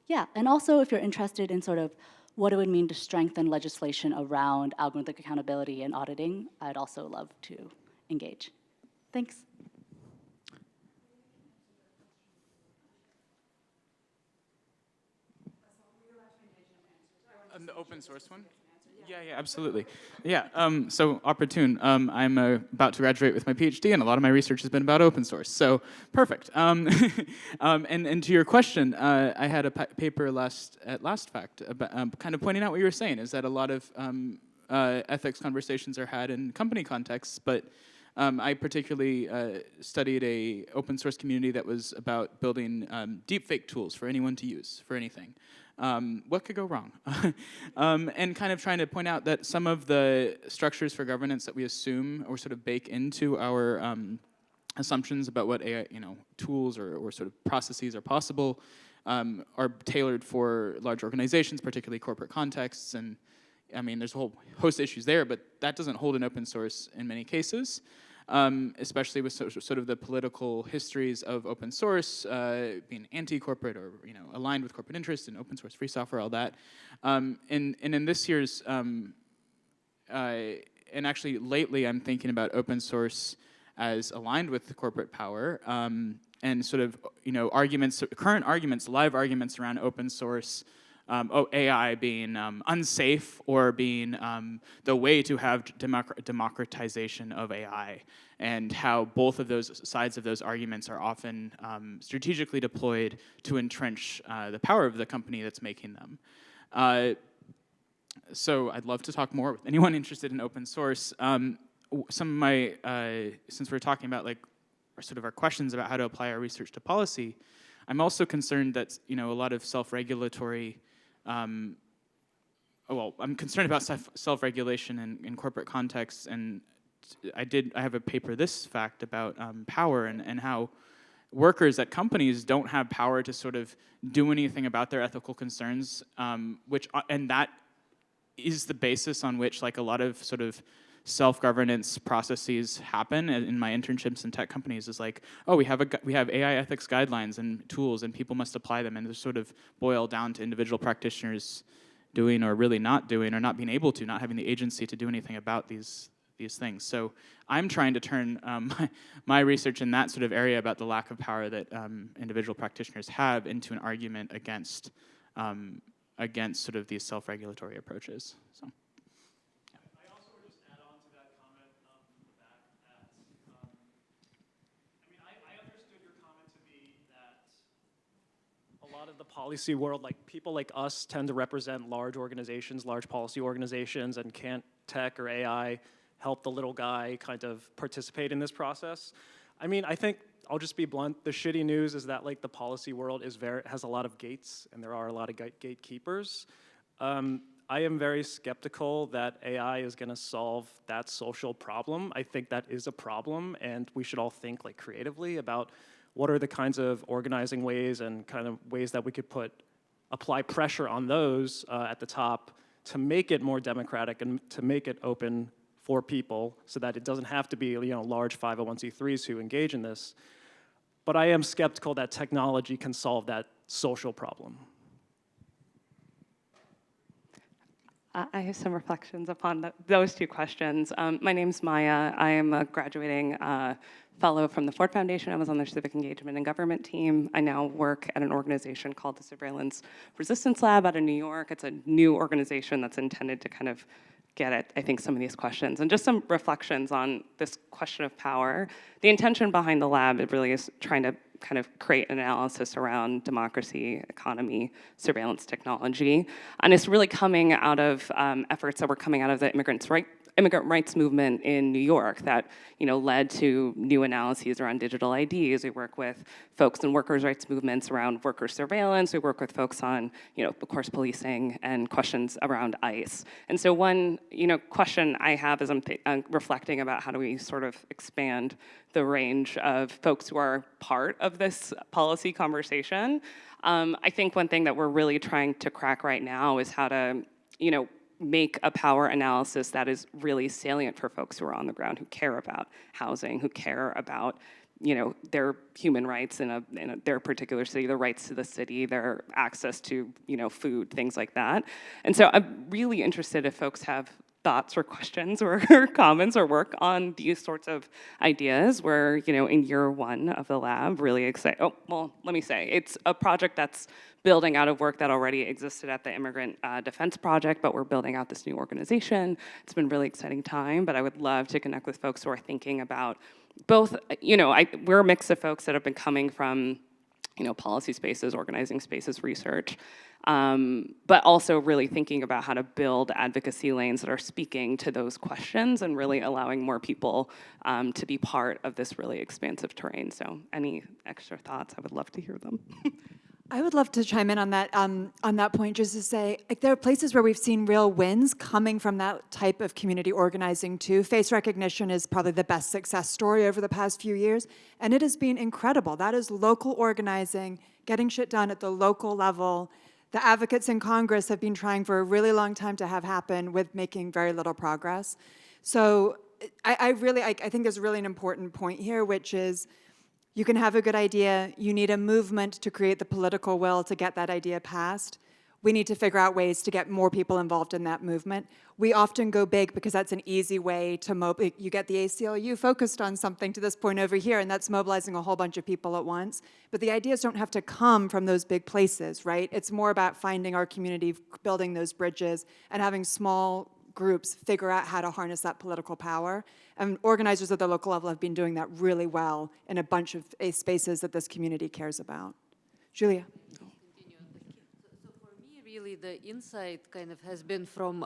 Yeah, and also if you're interested in sort of what it would mean to strengthen legislation around algorithmic accountability and auditing, I'd also love to engage. Thanks. The open source one? Yeah, absolutely. Yeah, so Opportune. I'm about to graduate with my PhD, and a lot of my research has been about open source, so perfect. And to your question, I had a paper at Last Fact about, kind of pointing out what you were saying, is that a lot of ethics conversations are had in company contexts, but I particularly studied a open source community that was about building deepfake tools for anyone to use, for anything. What could go wrong? And kind of trying to point out that some of the structures for governance that we assume or sort of bake into our assumptions about what AI, tools or sort of processes are possible are tailored for large organizations, particularly corporate contexts. And I mean, there's a whole host of issues there, but that doesn't hold in open source in many cases. Especially with sort of the political histories of open source, being anti-corporate or aligned with corporate interests and open source free software, all that. And in this year's, and actually lately I'm thinking about open source as aligned with the corporate power, and sort of arguments, current arguments, live arguments around open source, AI being unsafe or being the way to have democratization of AI, and how both of those sides of those arguments are often strategically deployed to entrench the power of the company that's making them. So I'd love to talk more with anyone interested in open source. Some of my, since we're talking about sort of our questions about how to apply our research to policy, I'm also concerned that, a lot of self-regulatory, well, I'm concerned about self-regulation in corporate contexts, and I have a paper this fact about power and how workers at companies don't have power to sort of do anything about their ethical concerns, and that is the basis on which like a lot of sort of self-governance processes happen. In my internships in tech companies is like, oh, we have AI ethics guidelines and tools, and people must apply them, and they sort of boil down to individual practitioners doing or really not doing or not being able to, not having the agency to do anything about these things. So I'm trying to turn my research in that sort of area about the lack of power that individual practitioners have into an argument against sort of these self-regulatory approaches. So. I also would just add on to that comment from the back that, I understood your comment to be that a lot of the policy world, like people like us tend to represent large organizations, large policy organizations, and can't tech or AI help the little guy kind of participate in this process. I think I'll just be blunt. The shitty news is that like the policy world has a lot of gates, and there are a lot of gatekeepers. I am very skeptical that AI is going to solve that social problem. I think that is a problem, and we should all think like creatively about what are the kinds of organizing ways and kind of ways that we could apply pressure on those at the top to make it more democratic and to make it open for people so that it doesn't have to be large 501c3s who engage in this. But I am skeptical that technology can solve that social problem. I have some reflections upon those two questions. My name's Maya. I am a graduating fellow from the Ford Foundation. I was on their civic engagement and government team. I now work at an organization called the Surveillance Resistance Lab out of New York. It's a new organization that's intended to kind of get at, I think, some of these questions. And just some reflections on this question of power. The intention behind the lab, it really is trying to kind of create an analysis around democracy, economy, surveillance technology. And it's really coming out of efforts that were coming out of the immigrant rights movement in New York that led to new analyses around digital IDs. We work with folks in workers' rights movements around worker surveillance. We work with folks on, of course, policing and questions around ICE. And so one, question I have as I'm reflecting about how do we sort of expand the range of folks who are part of this policy conversation. I think one thing that we're really trying to crack right now is how to, make a power analysis that is really salient for folks who are on the ground, who care about housing, who care about their human rights in their particular city, their rights to the city, their access to food, things like that. And so I'm really interested if folks have thoughts or questions or comments or work on these sorts of ideas. We're in year one of the lab, really excited. Oh, well, let me say, it's a project that's building out of work that already existed at the Immigrant Defense Project, but we're building out this new organization. It's been a really exciting time, but I would love to connect with folks who are thinking about both, we're a mix of folks that have been coming from, policy spaces, organizing spaces, research, but also really thinking about how to build advocacy lanes that are speaking to those questions and really allowing more people to be part of this really expansive terrain. So any extra thoughts, I would love to hear them. I would love to chime in on that point, just to say, like, there are places where we've seen real wins coming from that type of community organizing too. Face recognition is probably the best success story over the past few years, and it has been incredible. That is local organizing, getting shit done at the local level. The advocates in Congress have been trying for a really long time to have happen with making very little progress. So I think there's really an important point here, which is, you can have a good idea. You need a movement to create the political will to get that idea passed. We need to figure out ways to get more people involved in that movement. We often go big because that's an easy way to you get the ACLU focused on something to this point over here, and that's mobilizing a whole bunch of people at once. But the ideas don't have to come from those big places, right? It's more about finding our community, building those bridges, and having small groups figure out how to harness that political power. And organizers at the local level have been doing that really well in a bunch of spaces that this community cares about. Julia. So for me, really, the insight kind of has been from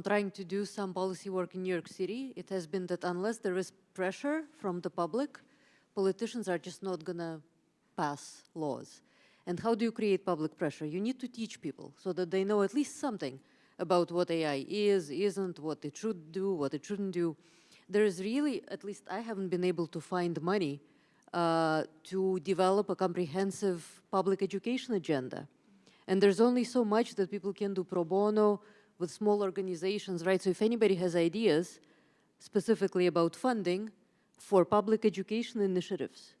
trying to do some policy work in New York City. It has been that unless there is pressure from the public, politicians are just not gonna pass laws. And how do you create public pressure? You need to teach people so that they know at least something about what AI is, isn't, what it should do, what it shouldn't do. There is really, at least I haven't been able to find money to develop a comprehensive public education agenda. And there's only so much that people can do pro bono with small organizations, right? So if anybody has ideas specifically about funding for public education initiatives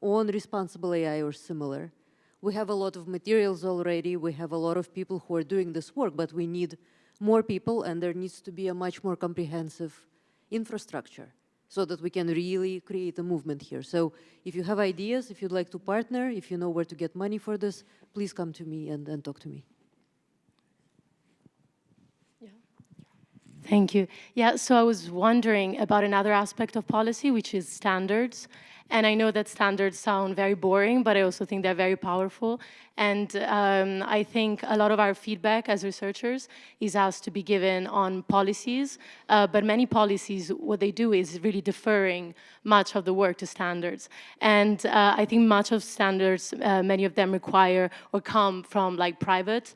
on responsible AI or similar, we have a lot of materials already, we have a lot of people who are doing this work, but we need more people, and there needs to be a much more comprehensive infrastructure so that we can really create a movement here. So if you have ideas, if you'd like to partner, if you know where to get money for this, please come to me and talk to me. Thank you. Yeah, so I was wondering about another aspect of policy, which is standards. And I know that standards sound very boring, but I also think they're very powerful. And I think a lot of our feedback as researchers is asked to be given on policies, but many policies, what they do is really deferring much of the work to standards. And I think much of standards, many of them require or come from like private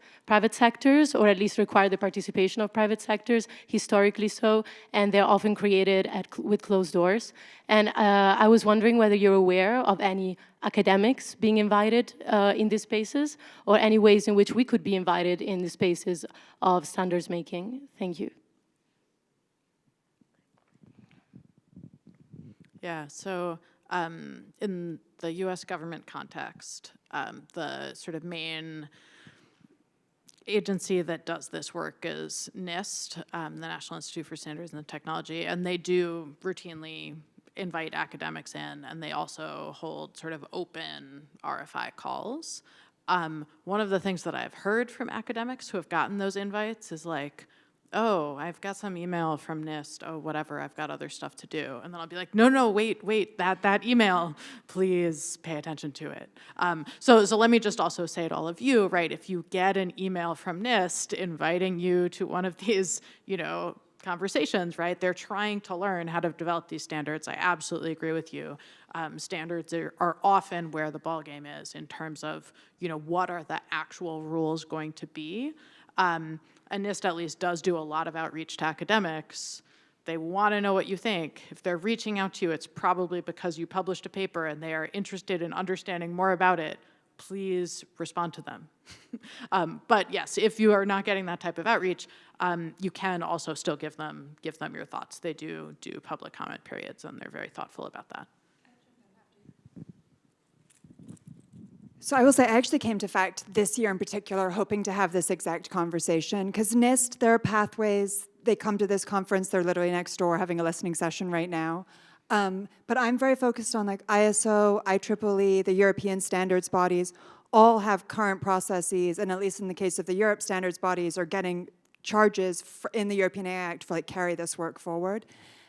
sectors, or at least require the participation of private sectors, historically so, and they're often created with closed doors. And I was wondering whether you're aware of any academics being invited in these spaces, or any ways in which we could be invited in the spaces of standards making. Thank you. Yeah, so in the US government context, the sort of main agency that does this work is NIST, the National Institute for Standards and Technology, and they do routinely invite academics in, and they also hold sort of open RFI calls. One of the things that I've heard from academics who have gotten those invites is like, oh, I've got some email from NIST, oh, whatever, I've got other stuff to do. And then I'll be like, no, wait, that email, please pay attention to it. So let me just also say to all of you, right, if you get an email from NIST inviting you to one of these, conversations, right, they're trying to learn how to develop these standards. I absolutely agree with you. Standards are often where the ballgame is in terms of, what are the actual rules going to be. And NIST at least does do a lot of outreach to academics. They want to know what you think. If they're reaching out to you, it's probably because you published a paper and they are interested in understanding more about it. Please respond to them. But yes, if you are not getting that type of outreach, you can also still give them your thoughts. They do public comment periods, and they're very thoughtful about that. So I will say I actually came to FACT this year in particular hoping to have this exact conversation, because NIST, there are pathways. They come to this conference, they're literally next door having a listening session right now. But I'm very focused on like ISO, IEEE, the European standards bodies, all have current processes, and at least in the case of the Europe standards bodies, are getting charges in the European AI Act for like carry this work forward.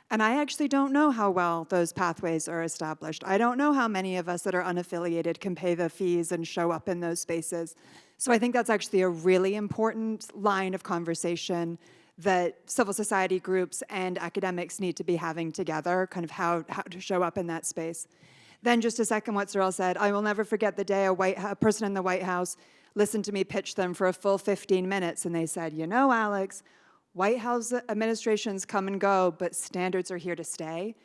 And I actually don't know how well those pathways are established. I don't know how many of us that are unaffiliated can pay the fees and show up in those spaces. So I think that's actually a really important line of conversation that civil society groups and academics need to be having together, kind of how to show up in that space. Then just to second what Cyril said, I will never forget the day a person in the White House listened to me pitch them for a full 15 minutes, and they said, Alex, White House administrations come and go, but standards are here to stay.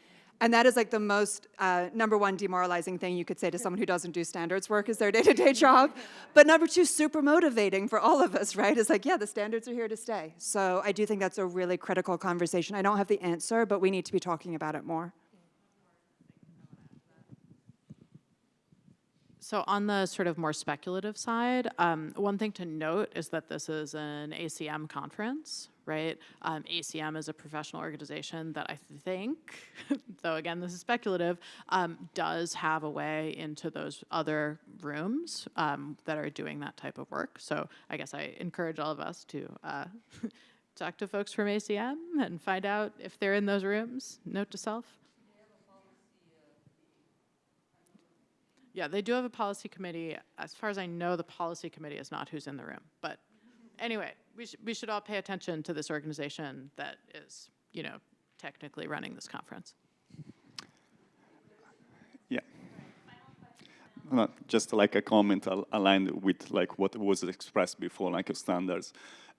And that is like the most #1 demoralizing thing you could say to someone who doesn't do standards work as their day-to-day job. But #2, super motivating for all of us, right? It's like, yeah, the standards are here to stay. So I do think that's a really critical conversation. I don't have the answer, but we need to be talking about it more. So on the sort of more speculative side, one thing to note is that this is an ACM conference, right? ACM is a professional organization that I think, though again this is speculative, does have a way into those other rooms that are doing that type of work. So I guess I encourage all of us to talk to folks from ACM and find out if they're in those rooms. Note to self. Yeah, they do have a policy committee. As far as I know, the policy committee is not who's in the room. But anyway, we should all pay attention to this organization that is, technically running this conference. Yeah. just like a comment aligned with like what was expressed before, like standards.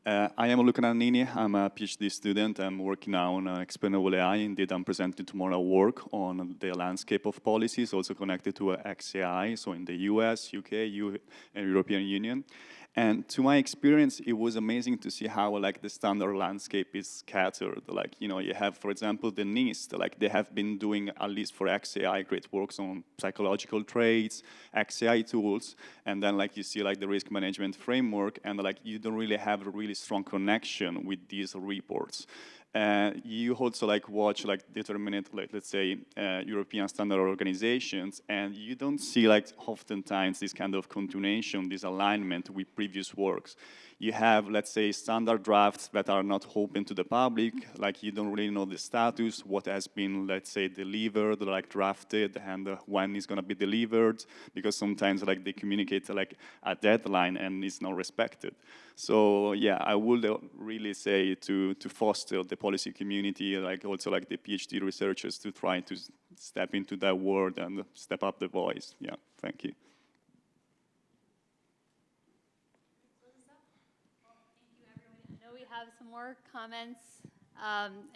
I am Luca Nannini. I'm a PhD student. I'm working now on explainable AI. Indeed, I'm presenting tomorrow work on the landscape of policies, also connected to XAI, so in the US, UK, and European Union. And to my experience, it was amazing to see how like the standard landscape is scattered. Like, you know, you have, for example, the NIST, like they have been doing, at least for XAI, great works on psychological traits, XAI tools, and then like you see like the risk management framework, and like you don't really have a really strong connection with these reports. You also like watch like determinate, like let's say European standard organizations, and you don't see like oftentimes this kind of continuation, this alignment with previous works. You have, let's say, standard drafts that are not open to the public, like you don't really know the status, what has been, let's say, delivered, like drafted, and when it's gonna be delivered, because sometimes like they communicate like a deadline and it's not respected. So yeah, I would really say to foster the policy community, like also like the PhD researchers to try to step into that world and step up the voice. Yeah, thank you. I know we have some more comments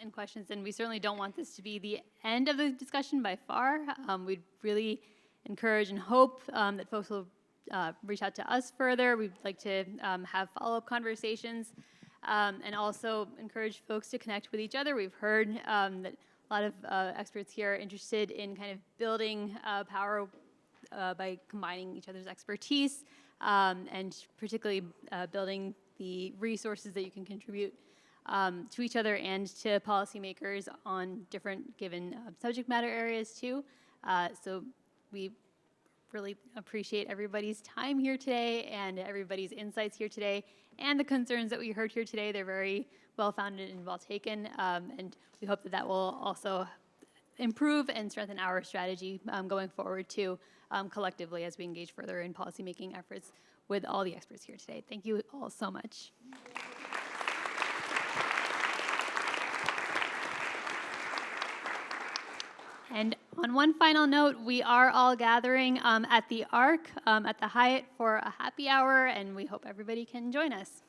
and questions, and we certainly don't want this to be the end of the discussion by far. We'd really encourage and hope that folks will reach out to us further. We'd like to have follow-up conversations and also encourage folks to connect with each other. We've heard that a lot of experts here are interested in kind of building power by combining each other's expertise and particularly building the resources that you can contribute to each other and to policymakers on different given subject matter areas too. So we really appreciate everybody's time here today and everybody's insights here today and the concerns that we heard here today. They're very well-founded and well taken, and we hope that that will also improve and strengthen our strategy going forward too, collectively as we engage further in policymaking efforts with all the experts here today. Thank you all so much. And on one final note, we are all gathering at the ARC at the Hyatt for a happy hour, and we hope everybody can join us.